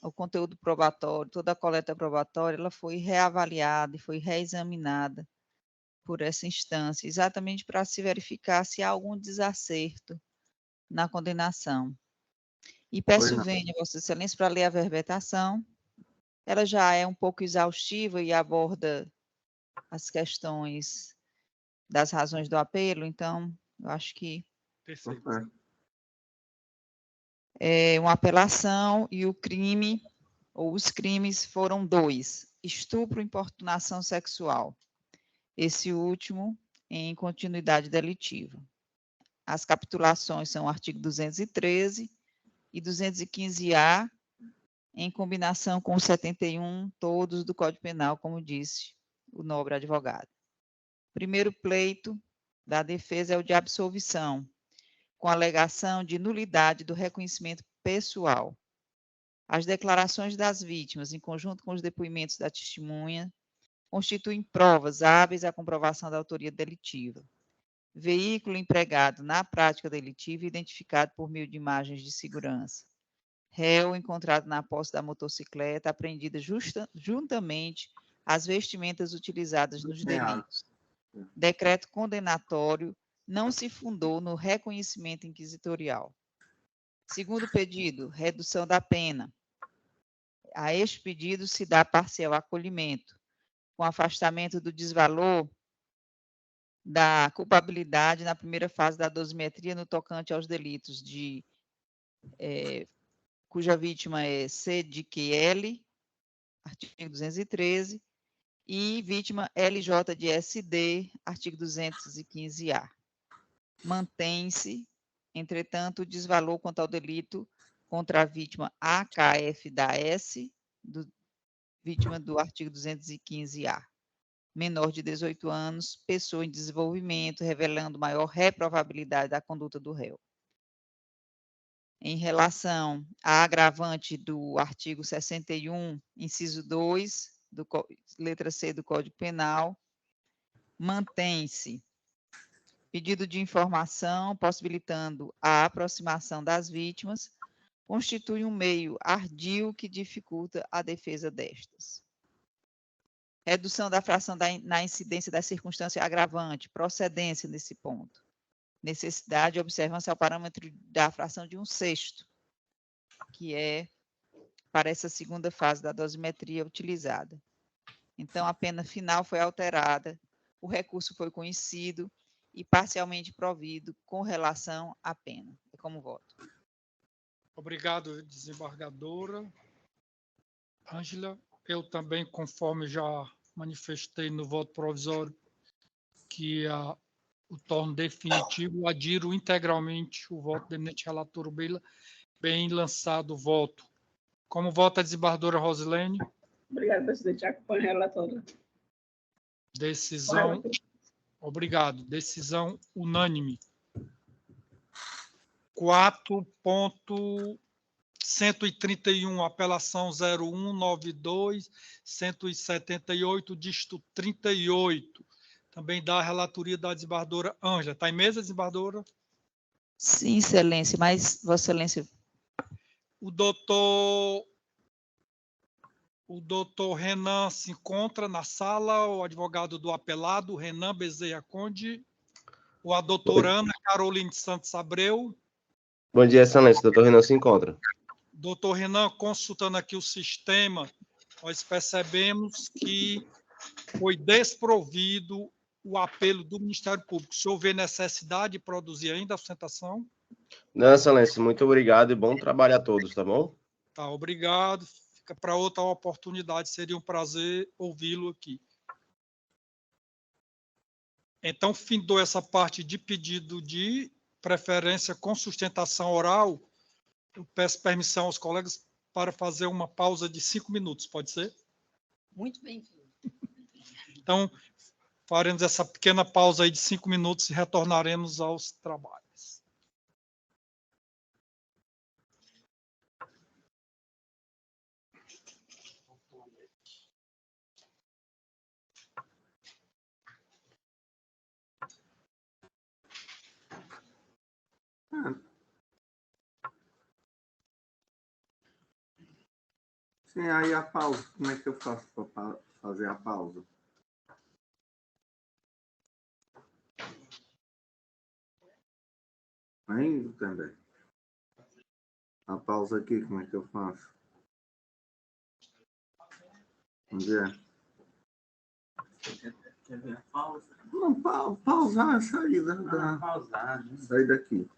o conteúdo probatório, toda a coleta probatória, ela foi reavaliada e foi reexaminada por essa instância, exatamente para se verificar se há algum desacerto na condenação. E peço vênia, Vossa Excelência, para ler a verbetação. Ela já é um pouco exaustiva e aborda as questões das razões do apelo, então, eu acho que Perfeito. É uma apelação e o crime, ou os crimes foram 2, estupro e importunação sexual. Esse último em continuidade delitiva. As capitulações são o artigo 213 e 215-A, em combinação com o 71, todos do Código Penal, como disse o nobre advogado. O primeiro pleito da defesa é o de absolvição, com alegação de nulidade do reconhecimento pessoal. As declarações das vítimas, em conjunto com os depoimentos da testemunha, constituem provas hábeis à comprovação da autoria delitiva. Veículo empregado na prática delitiva identificado por meio de imagens de segurança. Réu encontrado na posse da motocicleta, apreendida juntamente às vestimentas utilizadas nos delitos. Decreto condenatório não se fundou no reconhecimento inquisitorial. Segundo pedido, redução da pena. A este pedido se dá parcial acolhimento, com afastamento do desvalor da culpabilidade na primeira fase da dosimetria no tocante aos delitos de cuja vítima é C de QL, artigo 213, e vítima LJ de SD, artigo 215-A. Mantém-se, entretanto, o desvalor quanto ao delito contra a vítima AKF da S, vítima do artigo 215-A. Menor de 18 anos, pessoa em desenvolvimento, revelando maior reprovabilidade da conduta do réu. Em relação à agravante do artigo 61, inciso 2, letra C do Código Penal, mantém-se pedido de informação possibilitando a aproximação das vítimas, constitui um meio ardil que dificulta a defesa destas. Redução da fração na incidência da circunstância agravante, procedência nesse ponto. Necessidade de observância ao parâmetro da fração de 1/6, que é para essa segunda fase da dosimetria utilizada. Então, a pena final foi alterada, o recurso foi conhecido e parcialmente provido com relação à pena. É como voto. Obrigado, desembargadora. Ângela, eu também, conforme já manifestei no voto provisório, que o torno definitivo, adiro integralmente o voto da eminente relatora Bila, bem lançado o voto. Como vota a desembargadora Rosilene? Obrigada, presidente. Acompanho a relatora. Decisão. Obrigado. Decisão unânime. 4.131, apelação 0192-178, dígito 38. Também da relatoria da desembargadora Ângela. Está em mesa, desembargadora? Sim, excelência, mas, Vossa Excelência... O doutor Renan se encontra na sala, o advogado do apelado, Renan Bezerra Conde, ou a doutora Ana Caroline Santos Abreu. Bom dia, excelência. Doutor Renan se encontra. Doutor Renan, consultando aqui o sistema, nós percebemos que foi desprovido o apelo do Ministério Público. Se houver necessidade de produzir ainda a sustentação? Não, excelência, muito obrigado e bom trabalho a todos, tá bom? Tá, obrigado. Fica para outra oportunidade, seria um prazer ouvi-lo aqui. Então, findou essa parte de pedido de preferência com sustentação oral. Eu peço permissão aos colegas para fazer uma pausa de 5 minutos, pode ser? Muito bem. Então, faremos essa pequena pausa aí de 5 minutos e retornaremos aos trabalhos. Sim, aí a pausa. Como é que eu faço para fazer a pausa? Ainda também. A pausa aqui, como é que eu faço? Onde é? Quer ver a pausa? Não, pausar, sair da... pausar, né? Sair daqui.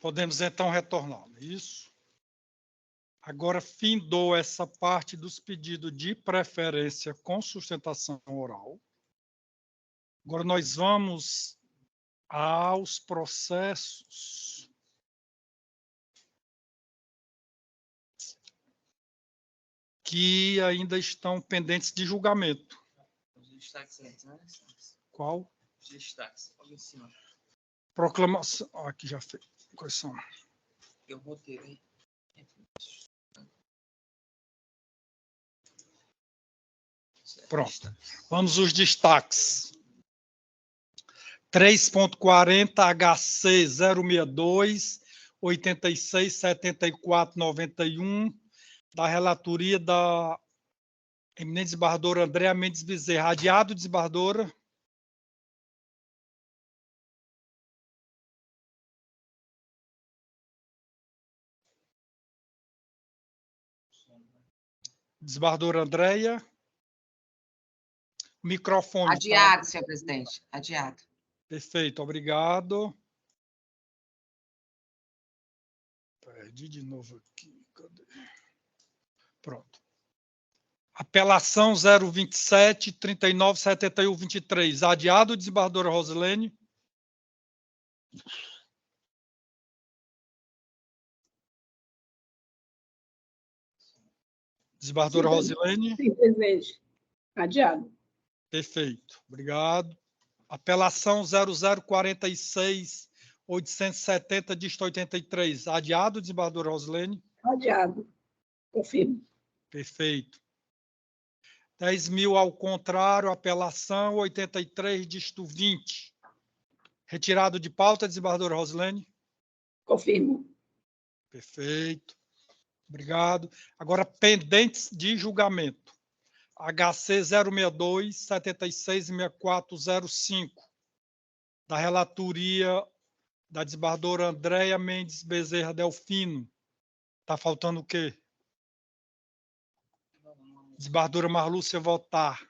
Podemos então retornar, não é isso? Agora, findou essa parte dos pedidos de preferência com sustentação oral. Agora, nós vamos aos processos que ainda estão pendentes de julgamento. Os destaques antes, né? Qual? Os destaques, logo em cima. Proclamação. Aqui já fez. Quais são? Eu botei aí. Pronto. Vamos aos destaques. 3.40 HC 062 86 74 91 da relatoria da eminente desembargadora Andréa Mendes Bezerra. Adiado, desembargadora. Desembargadora Andréa. Microfone. Adiado, senhor presidente. Adiado. Perfeito, obrigado. Perdi de novo aqui. Cadê? Pronto. Apelação 027 39 71 23. Adiado, desembargadora Rosilene. Desembargadora Rosilene. Sim, presidente. Adiado. Perfeito, obrigado. Apelação 0046 870 dígito 83. Adiado, desembargadora Rosilene. Adiado. Confirmo. Perfeito. 10.000 ao contrário, apelação 83 dígito 20. Retirado de pauta, desembargadora Rosilene. Confirmo. Perfeito. Obrigado. Agora, pendentes de julgamento. HC 062 76 6405. Da relatoria da desembargadora Andréa Mendes Bezerra Delfino. Está faltando o quê? Desembargadora Marlúcia votar.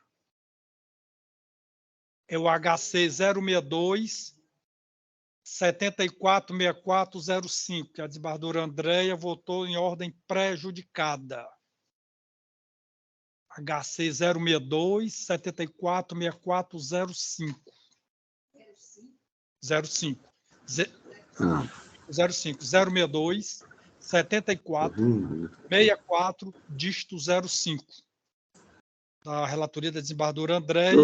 É o HC 062 746405, que a desembargadora Andréa votou em ordem prejudicada. HC 062 746405. 05. 062 74 64 dígito 05. Da relatoria da desembargadora Andréa,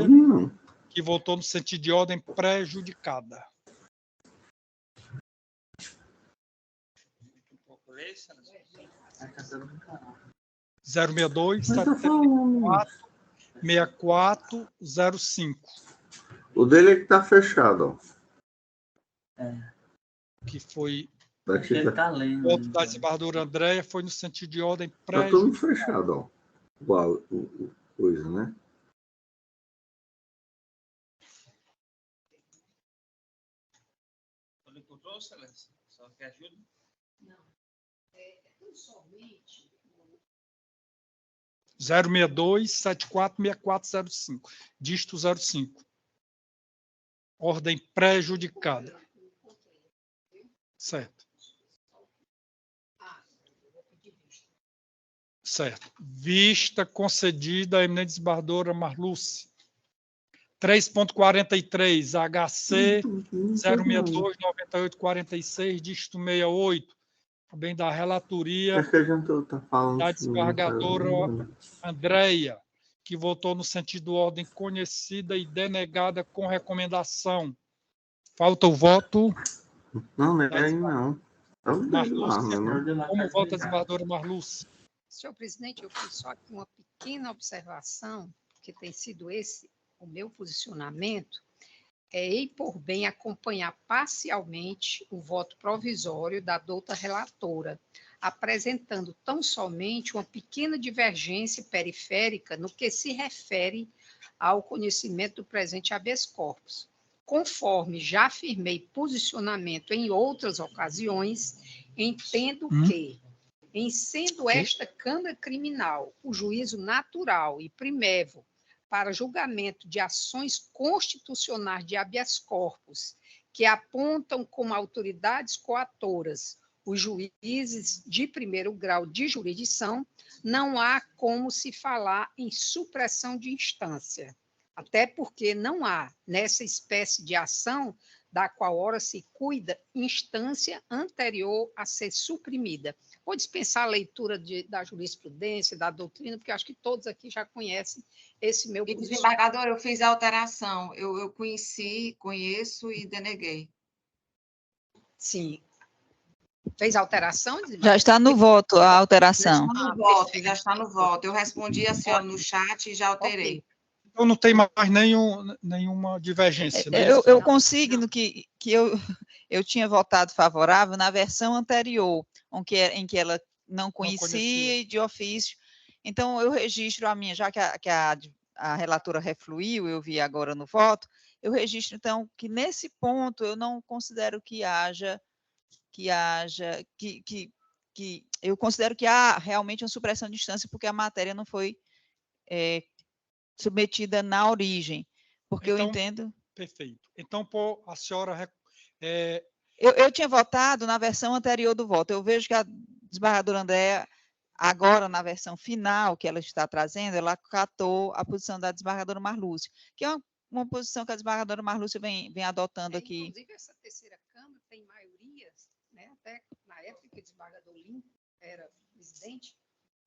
que votou no sentido de ordem prejudicada. 062 74 6405. O dele é que está fechado. Que foi Ele tá lendo. o voto da desembargadora Andréa foi no sentido de ordem Está tudo prejudicada. fechado, ó. Igual, coisa, né? Ele encontrou, excelência? Só quer ajuda? Não. É tão somente 062 74 6405. Dígito 05. Ordem prejudicada. Certo. Certo. Vista concedida à eminente desembargadora Marlúcia. 3.43, HC 062 98 46, dígito 68. Também da relatoria Acho que a gente está falando da desembargadora Andréa, que votou no sentido de ordem conhecida e denegada com recomendação. Falta o voto. Não, não é aí não. Marlúcia, como vota a desembargadora Marlúcia? Senhor presidente, eu fiz só aqui uma pequena observação, que tem sido esse o meu posicionamento, e por bem acompanhar parcialmente o voto provisório da douta relatora, apresentando tão somente uma pequena divergência periférica no que se refere ao conhecimento do presente habeas corpus. Conforme já afirmei posicionamento em outras ocasiões, entendo que, em sendo esta Câmara Criminal o juízo natural e primevo para julgamento de ações constitucionais de habeas corpus que apontam como autoridades coatoras os juízes de primeiro grau de jurisdição, não há como se falar em supressão de instância, até porque não há, nessa espécie de ação da qual ora se cuida, instância anterior a ser suprimida. Vou dispensar a leitura da jurisprudência, da doutrina, porque acho que todos aqui já conhecem esse meu posicionamento. Desembargador, eu fiz a alteração. Eu conheço e deneguei. Sim. Fez a alteração? Já está no voto a alteração. Já está no voto. Eu respondi a senhora no chat e já alterei. Então não tem mais nenhuma divergência, né? Eu consigno que eu tinha votado favorável na versão anterior, em que ela não conhecia e de ofício. Então, eu registro a minha, já que a relatora refluiu, eu vi agora no voto, eu registro, então, que nesse ponto eu não considero que eu considero que há realmente uma supressão de instância, porque a matéria não foi submetida na origem, porque então, eu entendo... Perfeito. Então, a senhora... Eu tinha votado na versão anterior do voto. Eu vejo que a desembargadora Andréa, agora na versão final que ela está trazendo, ela acatou a posição da desembargadora Marlúcia, que é uma posição que a desembargadora Marlúcia vem adotando aqui. Inclusive, essa terceira Câmara tem maioria, né, até na época que o desembargador Lincoln era presidente,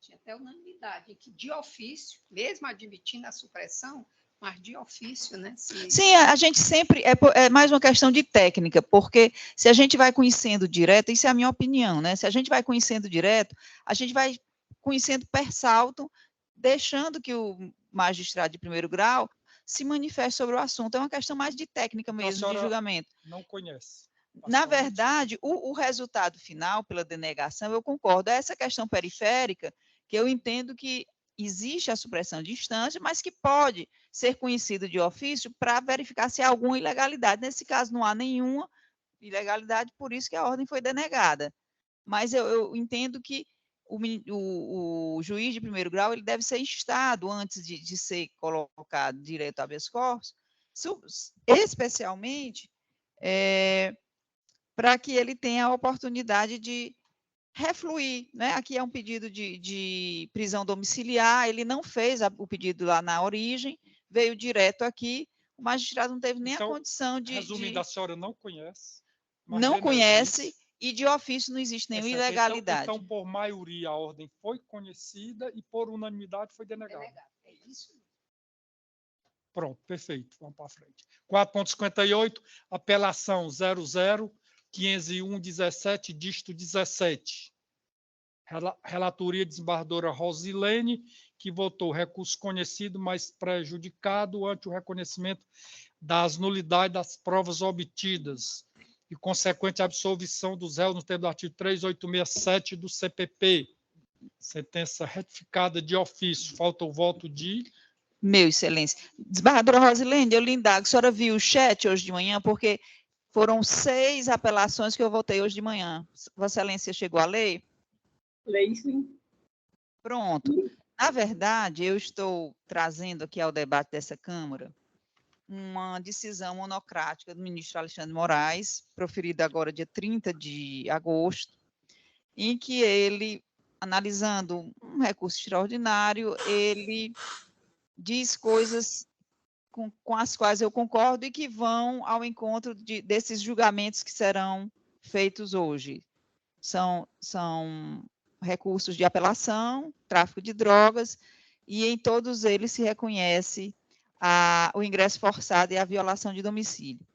tinha até unanimidade, que de ofício, mesmo admitindo a supressão, mas de ofício, né? Sim, a gente sempre, é mais uma questão de técnica, porque se a gente vai conhecendo direto, isso é a minha opinião, né? Se a gente vai conhecendo direto, a gente vai conhecendo per salto, deixando que o magistrado de primeiro grau se manifeste sobre o assunto. É uma questão mais de técnica mesmo, de julgamento. Não conhece. Na verdade, o resultado final, pela denegação, eu concordo. É essa questão periférica, que eu entendo que existe a supressão de instância, mas que pode ser conhecido de ofício para verificar se há alguma ilegalidade. Nesse caso, não há nenhuma ilegalidade, por isso que a ordem foi denegada. Mas eu entendo que o juiz de primeiro grau ele deve ser instado antes de ser colocado direto a habeas corpus, especialmente para que ele tenha a oportunidade de refluir, né? Aqui é um pedido de prisão domiciliar, ele não fez o pedido lá na origem, veio direto aqui, o magistrado não teve nem a condição de... Resumindo, a senhora não conhece. Não conhece, e de ofício não existe nenhuma ilegalidade. Então, por maioria, a ordem foi conhecida e por unanimidade foi denegada. É isso. Pronto, perfeito. Vamos para frente. 4.58, apelação 00-501-17, dígito 17. Relatoria desembargadora Rosilene, que votou recurso conhecido, mas prejudicado ante o reconhecimento das nulidades das provas obtidas e consequente absolvição dos réus no termo do artigo 3867 do CPP. Sentença retificada de ofício. Falta o voto de... Meu excelência. Desembargadora Rosilene, eu lhe indago, a senhora viu o chat hoje de manhã, porque foram 6 apelações que eu votei hoje de manhã. Vossa Excelência chegou a ler? Leio, sim. Pronto. Na verdade, eu estou trazendo aqui ao debate dessa Câmara uma decisão monocrática do ministro Alexandre de Moraes, proferida agora dia 30 de agosto, em que ele, analisando um recurso extraordinário, ele diz coisas com as quais eu concordo e que vão ao encontro desses julgamentos que serão feitos hoje. São recursos de apelação, tráfico de drogas, e em todos eles se reconhece o ingresso forçado e a violação de domicílio.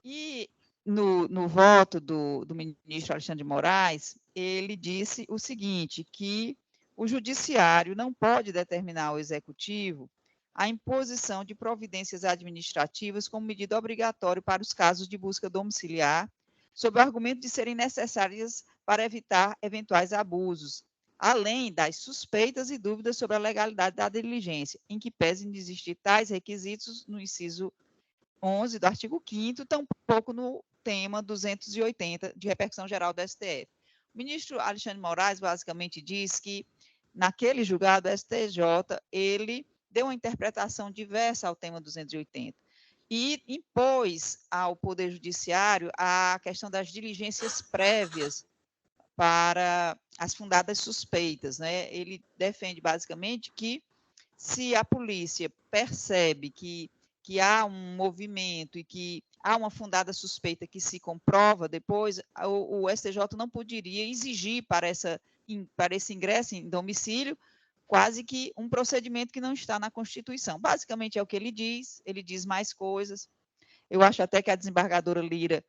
E no voto do ministro Alexandre de Moraes, ele disse o seguinte, que o judiciário não pode determinar ao executivo a imposição de providências administrativas como medida obrigatória para os casos de busca domiciliar, sob o argumento de serem necessárias para evitar eventuais abusos, além das suspeitas e dúvidas sobre a legalidade da diligência, em que pesem de existir tais requisitos no inciso 11 do artigo 5º, tampouco no tema 280 de repercussão geral do STF. O ministro Alexandre de Moraes basicamente diz que, naquele julgado, o STJ, ele deu uma interpretação diversa ao tema 280. e impôs ao Poder Judiciário a questão das diligências prévias para as fundadas suspeitas, né? Ele defende basicamente que se a polícia percebe que há um movimento e que há uma fundada suspeita que se comprova depois, o STJ não poderia exigir para esse ingresso em domicílio quase que um procedimento que não está na Constituição. Basicamente é o que ele diz mais coisas. Eu acho até que a desembargadora Lira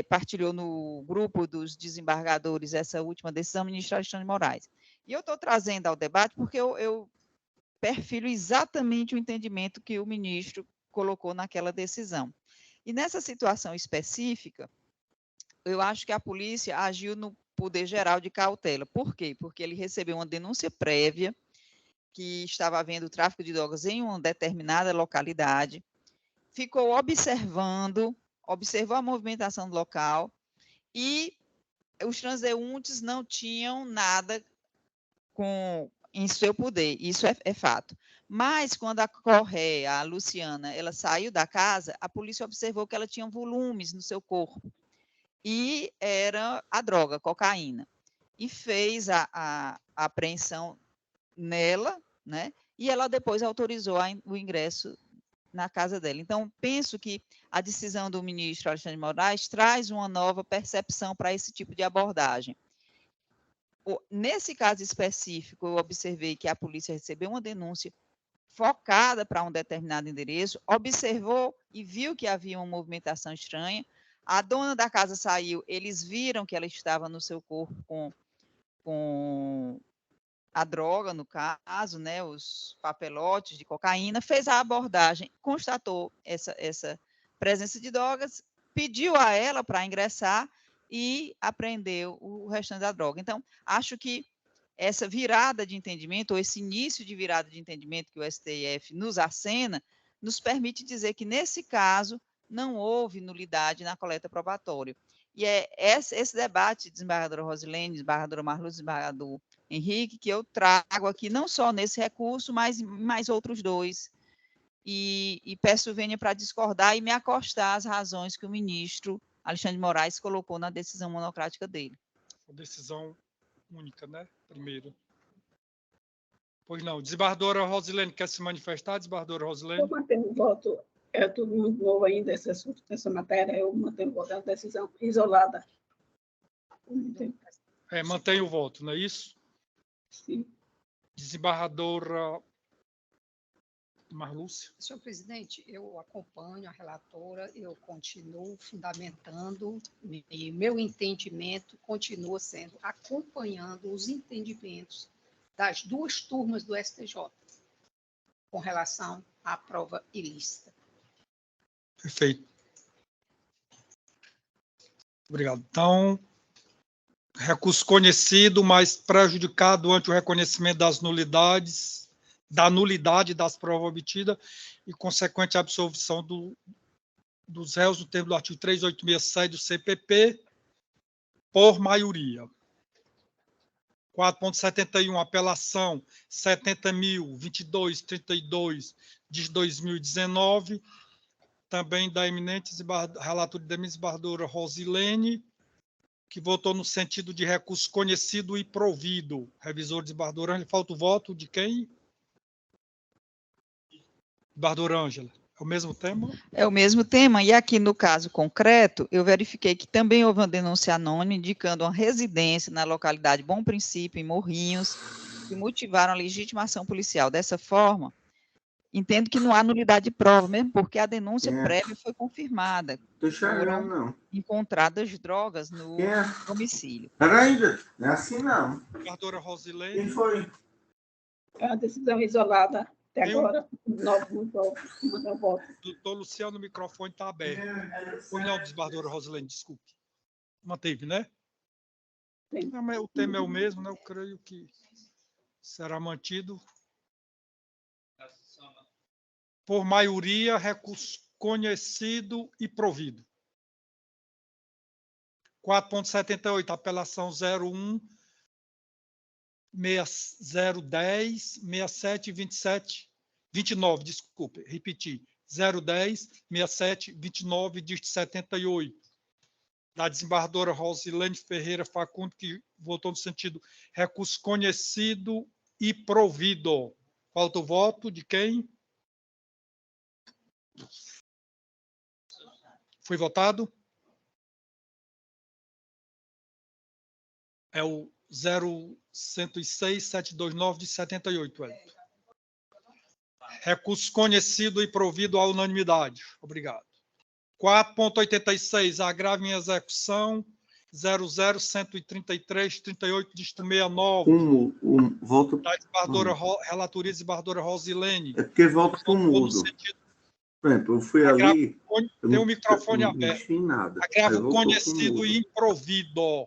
partilhou no grupo dos desembargadores essa última decisão, ministro Alexandre de Moraes. E eu estou trazendo ao debate porque eu perfilo exatamente o entendimento que o ministro colocou naquela decisão. E nessa situação específica, eu acho que a polícia agiu no poder geral de cautela. Por quê? Porque ele recebeu uma denúncia prévia que estava havendo tráfico de drogas em uma determinada localidade, ficou observou a movimentação do local e os transeuntes não tinham nada em seu poder, isso é fato. Mas quando a Correia, a Luciana, ela saiu da casa, a polícia observou que ela tinha volumes no seu corpo e era a droga, cocaína, e fez a apreensão nela, né? E ela depois autorizou o ingresso na casa dela. Então, penso que a decisão do ministro Alexandre de Moraes traz uma nova percepção para esse tipo de abordagem. Nesse caso específico, eu observei que a polícia recebeu uma denúncia focada para um determinado endereço, observou e viu que havia uma movimentação estranha, a dona da casa saiu, eles viram que ela estava no seu corpo com a droga, no caso, né, os papelotes de cocaína, fez a abordagem, constatou essa presença de drogas, pediu a ela para ingressar e apreendeu o restante da droga. Então, acho que essa virada de entendimento, ou esse início de virada de entendimento que o STF nos acena, nos permite dizer que, nesse caso, não houve nulidade na coleta probatória. E é esse debate, desembargadora Rosilene, desembargadora Marluz, desembargador Henrique, que eu trago aqui, não só nesse recurso, mas mais outros dois. E peço vênia para discordar e me acostar às razões que o ministro Alexandre de Moraes colocou na decisão monocrática dele. A decisão única, né? Primeiro. Pois não. Desembargadora Rosilene, quer se manifestar, desembargadora Rosilene? Eu mantenho o voto. É tudo muito novo ainda, essa matéria. Eu mantenho o voto, é uma decisão isolada. Mantém o voto, não é isso? Sim. Desembargadora Marlúcia. Senhor presidente, eu acompanho a relatora, eu continuo fundamentando, e meu entendimento continua sendo acompanhando os entendimentos das duas turmas do STJ com relação à prova ilícita. Perfeito. Obrigado. Então, recurso conhecido, mas prejudicado ante o reconhecimento das nulidades, da nulidade das provas obtidas e consequente absolvição dos réus no termo do artigo 3867 do CPP por maioria. 4.71, apelação 70.022.32 de 2019, também da eminente relatora da desembargadora Rosilene, que votou no sentido de recurso conhecido e provido. Revisor desembargador Ângela, falta o voto de quem? Desembargadora Ângela. É o mesmo tema? É o mesmo tema, e aqui no caso concreto, eu verifiquei que também houve uma denúncia anônima indicando uma residência na localidade Bom Princípio, em Morrinhos, que motivaram a legitimação policial. Dessa forma, entendo que não há nulidade de prova, mesmo porque a denúncia prévia foi confirmada. Foram encontradas drogas no domicílio. Peraí, não é assim não. Desembargadora Rosilene. Quem foi? É uma decisão isolada. Até agora, não voto. Doutor Luciano, o microfone está aberto. Pois não, desembargadora Rosilene, desculpe. Manteve, né? Sim. Não, o tema é o mesmo, né? Eu creio que será mantido. Por maioria, recurso conhecido e provido. 4.78, apelação 01 6010 67 27 29, desculpe, repeti. 010-6729, dígito 78. Da desembargadora Rosilene Ferreira Facundo, que votou no sentido recurso conhecido e provido. Falta o voto de quem? Foi votado? É o 0106-729 de 78, Wellington. Recurso conhecido e provido à unanimidade. Obrigado. 4.86, agravo em execução 00133-38, dígito 69. Voto. Da desembargadora relatoria desembargadora Rosilene. É porque voto com mudo. Por exemplo, eu fui ali. Tem o microfone aberto. Nada. Agravo conhecido e improvido.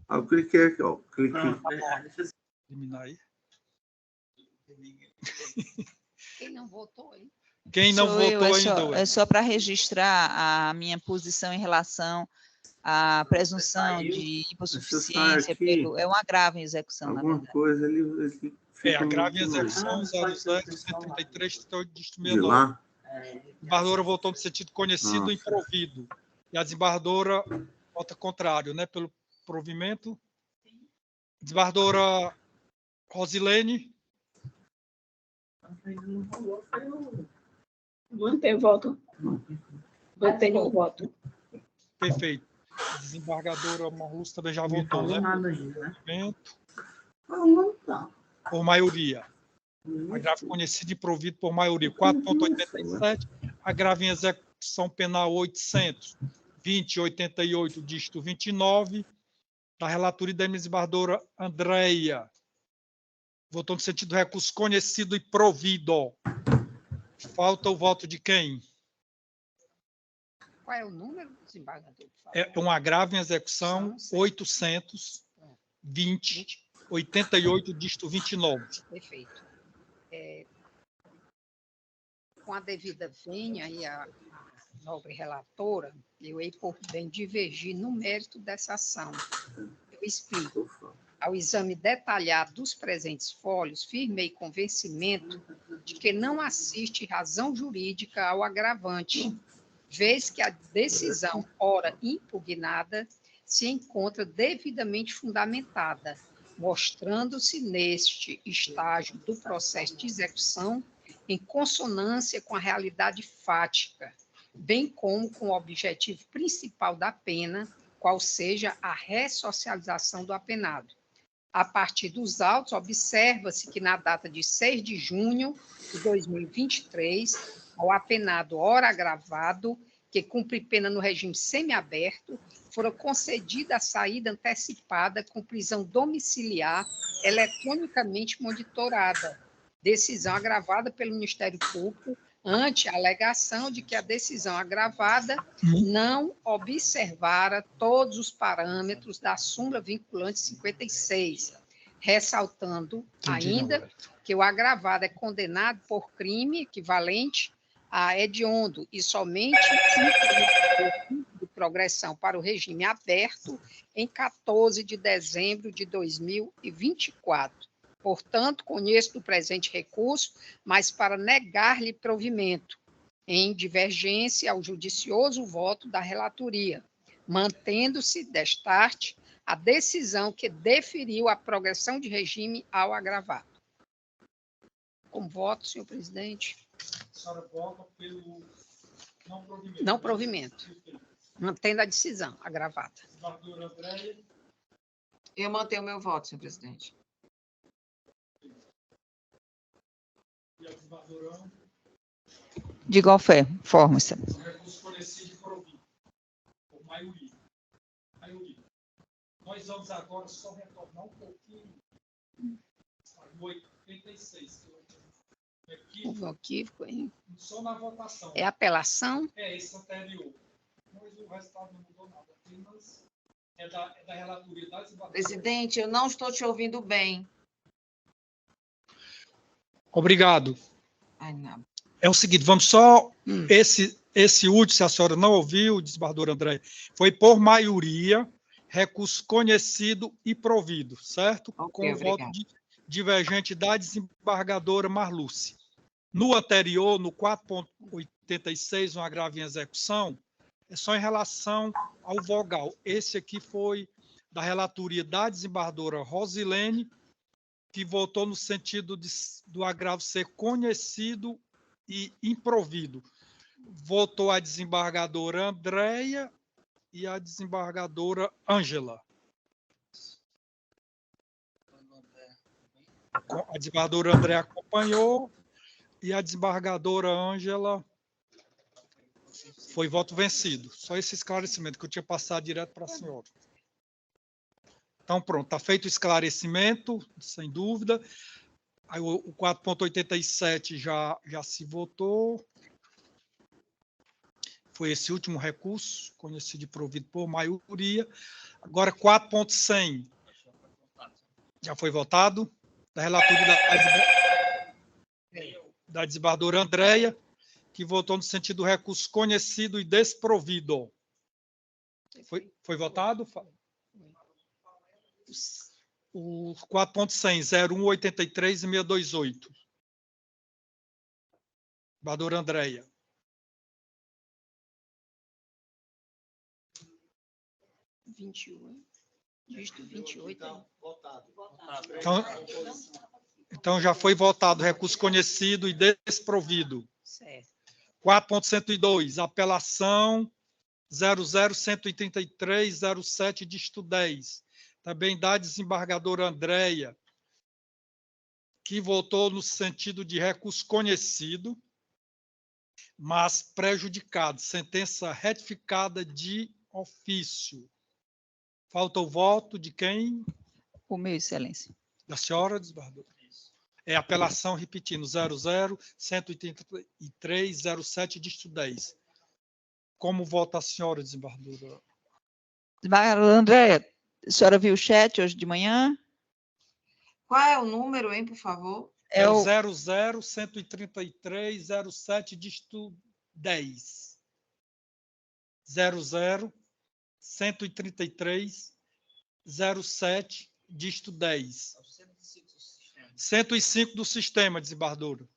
Eu cliquei aqui, ó. Cliquei. Eliminar aí. Quem não votou aí? Quem não votou ainda? É só para registrar a minha posição em relação à presunção de hipossuficiência. É um agravo em execução, na verdade. Alguma coisa ele agravo em execução 00133, dígito 69. A desembargadora votou no sentido conhecido e improvido. E a desembargadora vota contrário, né? Pelo provimento. Desembargadora Rosilene. Mantém o voto. Mantém o voto. Perfeito. A desembargadora Marlúcia também já votou, né? Por maioria. Agravo conhecido e provido por maioria. 4.87. Agravo em execução penal 820-88, dígito 29. Da relatoria da desembargadora Andréia. Votou no sentido do recurso conhecido e provido. Falta o voto de quem? Qual é o número, desembargador? É um agravo em execução 820-88, dígito 29. Perfeito. Com a devida vênia e a nobre relatora, eu hei por bem divergir no mérito dessa ação. Eu explico. Ao exame detalhado dos presentes fólios, firmei convencimento de que não assiste razão jurídica ao agravante, vez que a decisão, ora impugnada, se encontra devidamente fundamentada, mostrando-se neste estágio do processo de execução em consonância com a realidade fática, bem como com o objetivo principal da pena, qual seja a ressocialização do apenado. A partir dos autos, observa-se que na data de 6 de junho de 2023, ao apenado ora agravado, que cumpre pena no regime semiaberto, fora concedida a saída antecipada com prisão domiciliar eletronicamente monitorada. Decisão agravada pelo Ministério Público ante a alegação de que a decisão agravada não observara todos os parâmetros da súmula vinculante 56, ressaltando ainda que o agravado é condenado por crime equivalente a hediondo e somente de progressão para o regime aberto em 14 de dezembro de 2024. Portanto, conheço do presente recurso, mas para negar-lhe provimento, em divergência ao judicioso voto da relatoria, mantendo-se, destarte, a decisão que deferiu a progressão de regime ao agravado. Com voto, senhor presidente. A senhora vota pelo não provimento. Não provimento. Mantendo a decisão agravada. Eu mantenho o meu voto, senhor presidente. De igual fé, forma-se. Recurso conhecido e provido, por maioria. Nós vamos agora só retornar um pouquinho no 86. Houve um equívoco, hein? Só na votação. É apelação? É esse anterior. Mas o resultado não mudou nada. Apenas é da relatoria da desembargadora. Presidente, eu não estou te ouvindo bem. Obrigado. Ai, não. É o seguinte, vamos só... Esse último, se a senhora não ouviu, desembargador André, foi por maioria, recurso conhecido e provido, certo? Okay, com o voto divergente da desembargadora Marlúcia. No anterior, no 4.86, um agravo em execução, é só em relação ao vogal. Esse aqui foi da relatoria da desembargadora Rosilene, que votou no sentido do agravo ser conhecido e improvido. Votou a desembargadora Andréia e a desembargadora Ângela. A desembargadora Andréia acompanhou e a desembargadora Ângela foi voto vencido. Só esse esclarecimento que eu tinha passado direto para a senhora. Então, pronto, está feito o esclarecimento, sem dúvida. Aí, o 4.87 já se votou. Foi esse último recurso, conhecido e provido por maioria. Agora, 4.100 já foi votado. Da relatoria da desembargadora Andréia, que votou no sentido do recurso conhecido e desprovido. Foi votado? O 4.100, 0183 e 628. Desembargadora Andréia. Dígito 28. Então, já foi votado recurso conhecido e desprovido. Certo. 4.102, apelação 0013307, dígito 10. Também da desembargadora Andréia, que votou no sentido de recurso conhecido, mas prejudicado. Sentença retificada de ofício. Falta o voto de quem? O meu, excelência. Da senhora, desembargadora. É apelação, repetindo, 0018307, dígito 10. Como vota a senhora, desembargadora? Desembargadora Andréia, a senhora viu o chat hoje de manhã? Qual é o número, hein, por favor? É o 0013307, dígito 10. 0013307, dígito 10. 105 do sistema, desembargadora.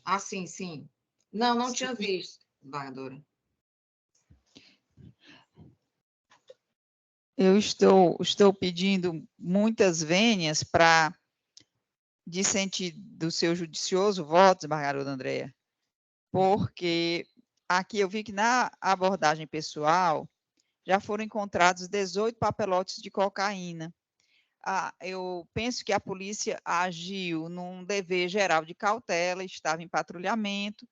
Ah, sim, sim. Não tinha visto, desembargadora. Eu estou pedindo muitas vênias para dissentir do seu judicioso voto, desembargadora Andréia, porque aqui eu vi que na abordagem pessoal já foram encontrados 18 papelotes de cocaína. Eu penso que a polícia agiu num dever geral de cautela, estava em patrulhamento,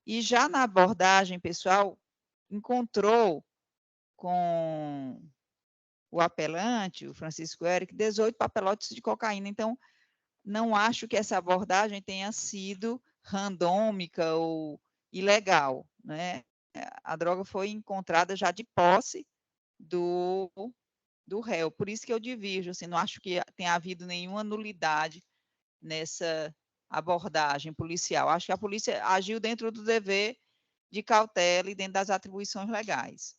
e já na abordagem pessoal encontrou com o apelante, o Francisco Érico, 18 papelotes de cocaína. Então, não acho que essa abordagem tenha sido randômica ou ilegal, né? A droga foi encontrada já de posse do réu. Por isso que eu divirjo, assim, não acho que tenha havido nenhuma nulidade nessa abordagem policial. Acho que a polícia agiu dentro do dever de cautela e dentro das atribuições legais.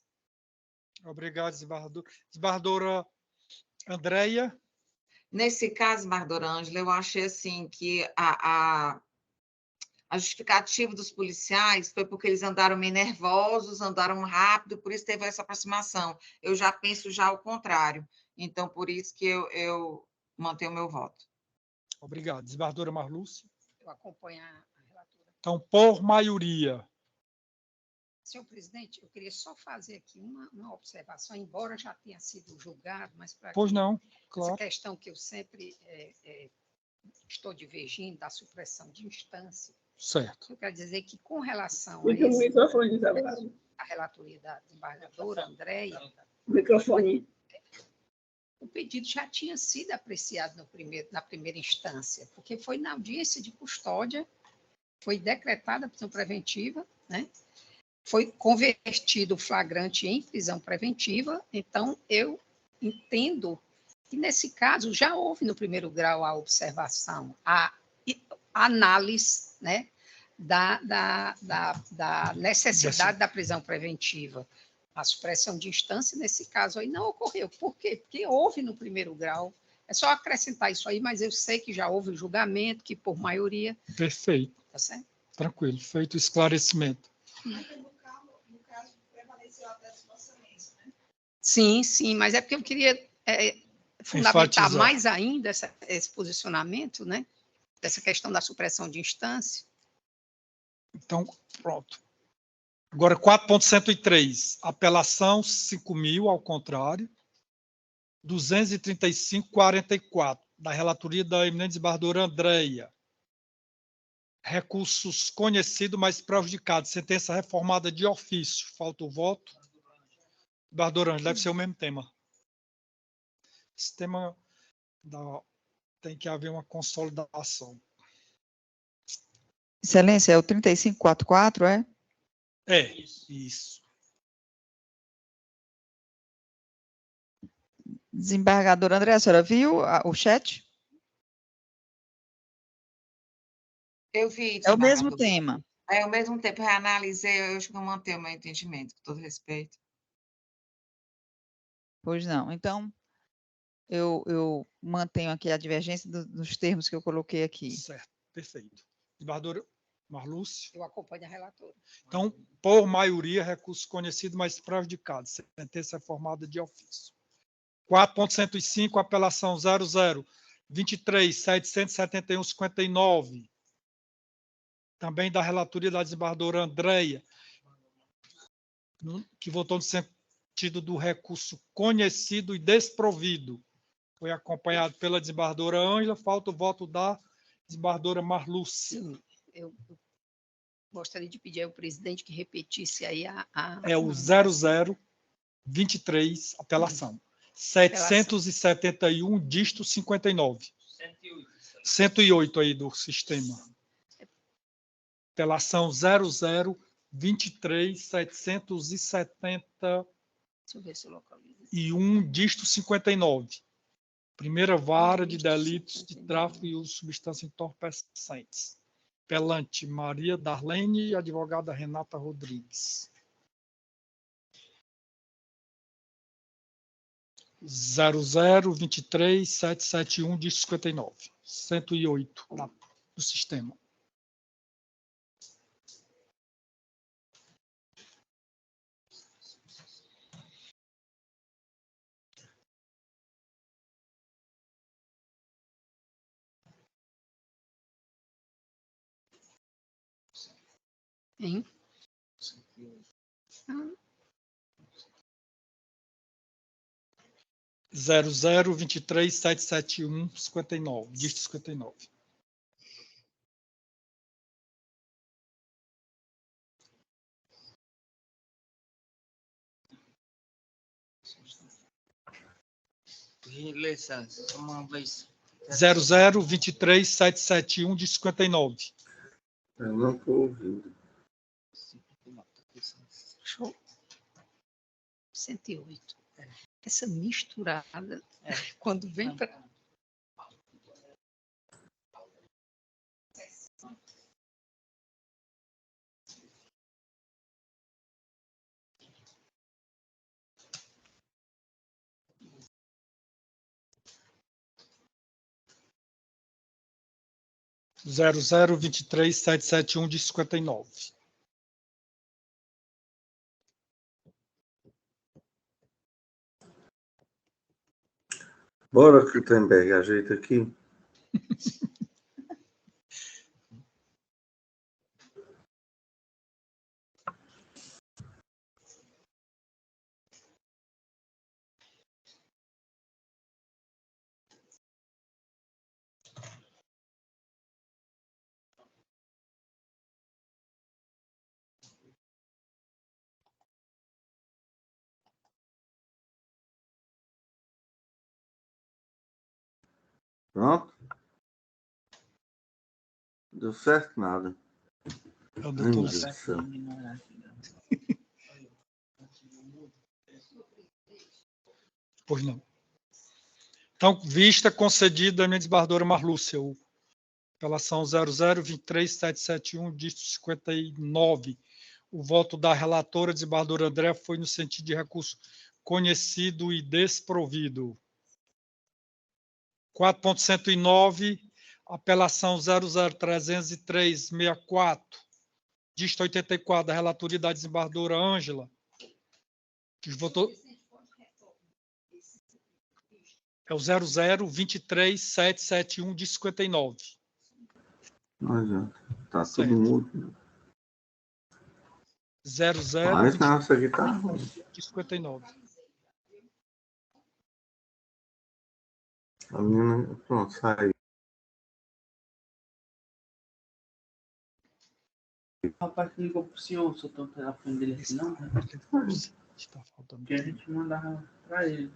Obrigado, desembargadora. Desembargadora Andréia. Nesse caso, desembargadora Ângela, eu achei assim que a justificativa dos policiais foi porque eles andaram meio nervosos, andaram rápido, por isso teve essa aproximação. Eu já penso já o contrário. Então, por isso que eu mantenho o meu voto. Obrigado. Desembargadora Marlúcia. Eu acompanho a relatora. Então, por maioria. Senhor presidente, eu queria só fazer aqui uma observação, embora já tenha sido julgado, mas para Pois não, claro. Essa questão que eu sempre estou divergindo da supressão de instância. Certo. Eu quero dizer que, com relação à relatoria da desembargadora Andréia, o pedido já tinha sido apreciado na primeira instância, porque foi na audiência de custódia, foi decretada a prisão preventiva, né? Foi convertido o flagrante em prisão preventiva, então eu entendo que, nesse caso, já houve no primeiro grau a observação, a análise, né, da necessidade da prisão preventiva. A supressão de instância, nesse caso aí, não ocorreu. Por quê? Porque houve no primeiro grau É só acrescentar isso aí, mas eu sei que já houve julgamento, que por maioria... Perfeito. Tá certo? Tranquilo, feito o esclarecimento. Sim, sim, mas é porque eu queria fundamentar Enfatizar. mais ainda esse posicionamento, né? Dessa questão da supressão de instância. Então, pronto. Agora, 4.103. Apelação 5.000, ao contrário. 235.44, da relatoria da eminente desembargadora Andréia. Recursos conhecidos, mas prejudicados. Sentença reformada de ofício. Falta o voto. Desembargadora Ângela, deve ser o mesmo tema. Esse tema tem que haver uma consolidação. Excelência, é o 3544, é? É, isso. Desembargadora André, a senhora viu o chat? Eu vi. É o mesmo tema. É o mesmo tempo, reanalisei, eu acho que não mantenho o meu entendimento, com todo respeito. Pois não. Então, eu mantenho aqui a divergência dos termos que eu coloquei aqui. Certo, perfeito. Desembargadora Marlúcia. Eu acompanho a relatora. Então, por maioria, recurso conhecido, mas prejudicado. Sentença reformada de ofício. 4.105, apelação 0023.771.59. Também da relatoria da desembargadora Andréia, que votou no sentido do recurso conhecido e desprovido. Foi acompanhado pela desembargadora Ângela, falta o voto da desembargadora Marlúcia. Sim, eu gostaria de pedir ao presidente que repetisse aí É o 0023, apelação. 771, dígito 59. 108 aí do sistema. Apelação 0023.771, Deixa eu ver se eu localizo. dígito 59. Primeira vara de delitos de tráfico e uso de substâncias entorpecentes. Pelante Maria Darlene e advogada Renata Rodrigues. 0023.771, dígito 59. 108 do sistema. Hein? 0023.771.59, dígito 59. Licença, uma vez. 0023.771 de 59. Eu não estou ouvindo. Show. 108. Essa misturada, quando vem para... Zero 0023.771 de 59. Bora, Gutenberg, ajeita aqui. Pronto? Deu certo nada. Eu Ai, dou meu tudo Deus do certo. céu. Pois não. Então, vista concedida a minha desembargadora Marlúcia, apelação 0023.771, dígito 59. O voto da relatora, desembargadora André, foi no sentido de recurso conhecido e desprovido. 4.109, apelação 0030364, dígito 84, da relatoria da desembargadora Ângela, que votou... É o 0023771 de 59. Não adianta. Tá Certo. todo mundo. 00 Mas não, isso aqui tá. de 59. A menina, pronto, saiu. O rapaz que ligou pro senhor, soltou o telefone dele aqui, não? Está faltando. Que a gente mandava para ele.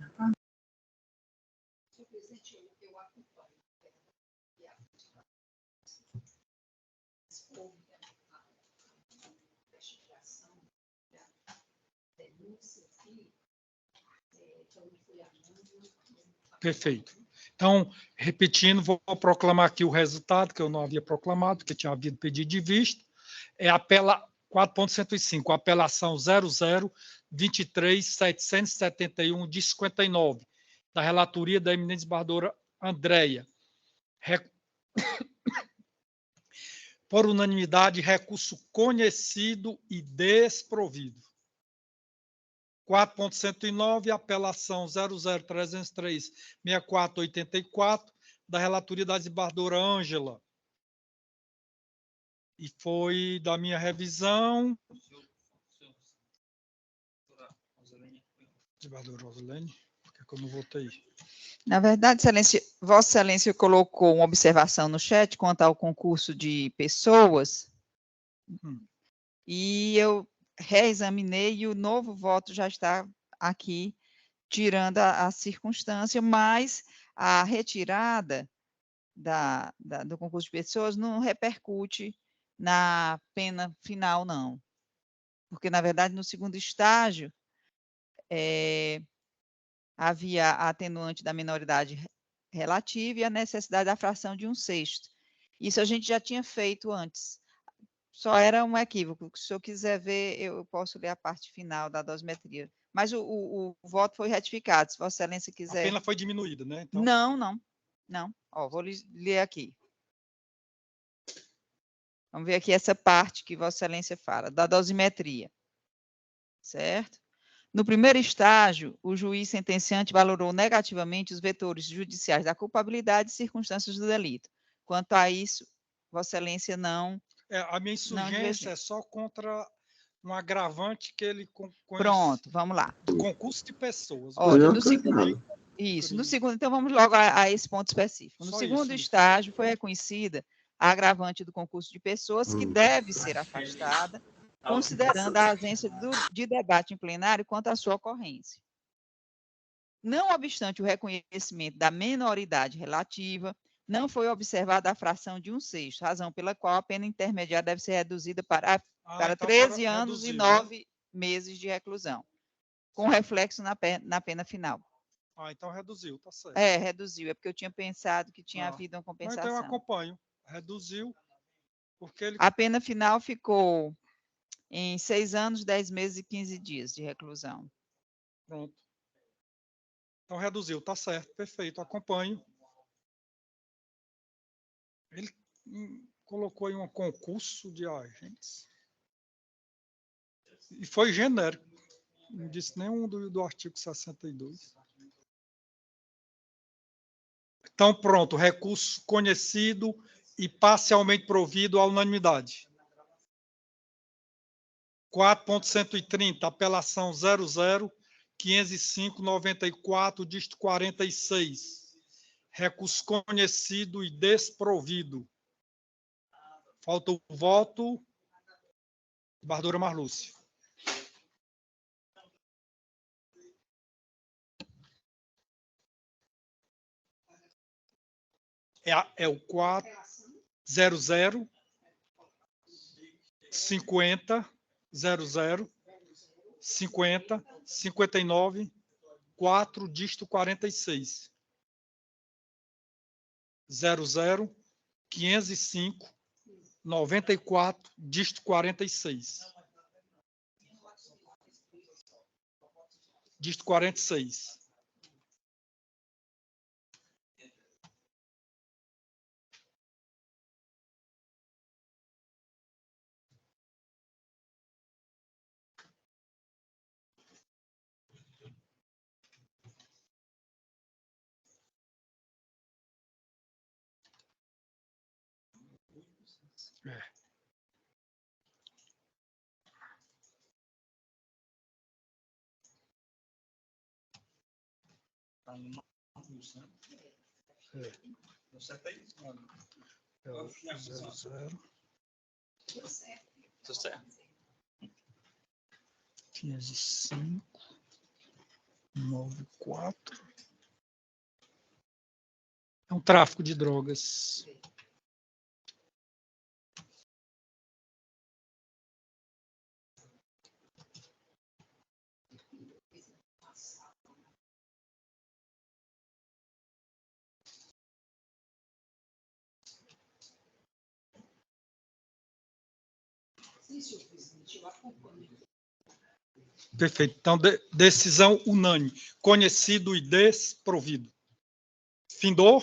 Perfeito. Então, repetindo, vou proclamar aqui o resultado, que eu não havia proclamado, porque tinha havido pedido de vista. É apela 4.105, apelação 0023.771 de 59, da relatoria da eminente desembargadora Andréia. Por unanimidade, recurso conhecido e desprovido. 4.109, apelação 00303-6484, da relatoria da desembargadora Ângela. E foi da minha revisão. Desembargadora Rosilene, por que eu não votei? Na verdade, Excelência, Vossa Excelência colocou uma observação no chat quanto ao concurso de pessoas, e eu reexaminei e o novo voto já está aqui, tirando a circunstância, mas a retirada do concurso de pessoas não repercute na pena final, não. Porque, na verdade, no segundo estágio, havia a atenuante da minoridade relativa e a necessidade da fração de 1/6. Isso a gente já tinha feito antes. Só era um equívoco. Se o senhor quiser ver, eu posso ler a parte final da dosimetria. Mas o voto foi retificado, se Vossa Excelência quiser. A pena foi diminuída, né? Então... Não. Ó, vou ler aqui. Vamos ver aqui essa parte que Vossa Excelência fala, da dosimetria. Certo? No primeiro estágio, o juiz sentenciante valorou negativamente os vetores judiciais da culpabilidade e circunstâncias do delito. Quanto a isso, Vossa Excelência não... a minha insurgência é só contra um agravante que ele conhece. Pronto, vamos lá. Do concurso de pessoas. Olha, no segundo, no segundo, então vamos logo a esse ponto específico. No segundo estágio, foi reconhecida a agravante do concurso de pessoas que deve ser afastada, considerando a ausência de debate em plenário quanto à sua ocorrência. Não obstante o reconhecimento da menoridade relativa, não foi observada a fração de 1/6, razão pela qual a pena intermediária deve ser reduzida para então 13 anos e 9 meses de reclusão, com reflexo na pena final. Então reduziu, tá certo. Reduziu, é porque eu tinha pensado que tinha havido uma compensação. Então eu acompanho, reduziu, porque ele... A pena final ficou em 6 anos, 10 meses e 15 dias de reclusão. Pronto. Então reduziu, tá certo, perfeito, acompanho. Ele colocou em um concurso de agentes. E foi genérico. Não disse nenhum do artigo 62. Então, pronto, recurso conhecido e parcialmente provido à unanimidade. 4.130, apelação 00-505-94, dígito 46. Recurso conhecido e desprovido. Falta o voto. Desembargadora Marlúcia. É o 400 50 00 50 59 4 dígito 46 00 505 94 dígito 46 dígito 46. Tudo certo. 15,5, 9,4. É um tráfico de drogas. Perfeito. Então, decisão unânime. Conhecido e desprovido. Findou?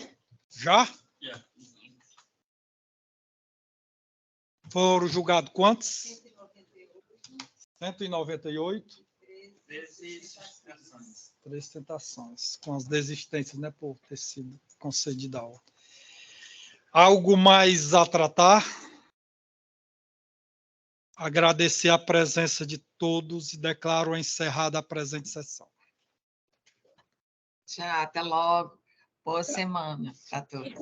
Já? Foram julgados quantos? 198. 3 tentações. Com as desistências, né, por ter sido concedida a ordem. Algo mais a tratar? Agradecer a presença de todos e declaro encerrada a presente sessão. Tchau, até logo. Boa semana a todos.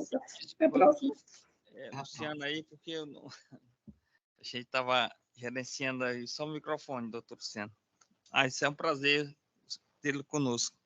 Até a próxima. Luciano aí, porque eu não... a gente estava gerenciando aí só o microfone, doutor Luciano. Isso é um prazer tê-lo conosco.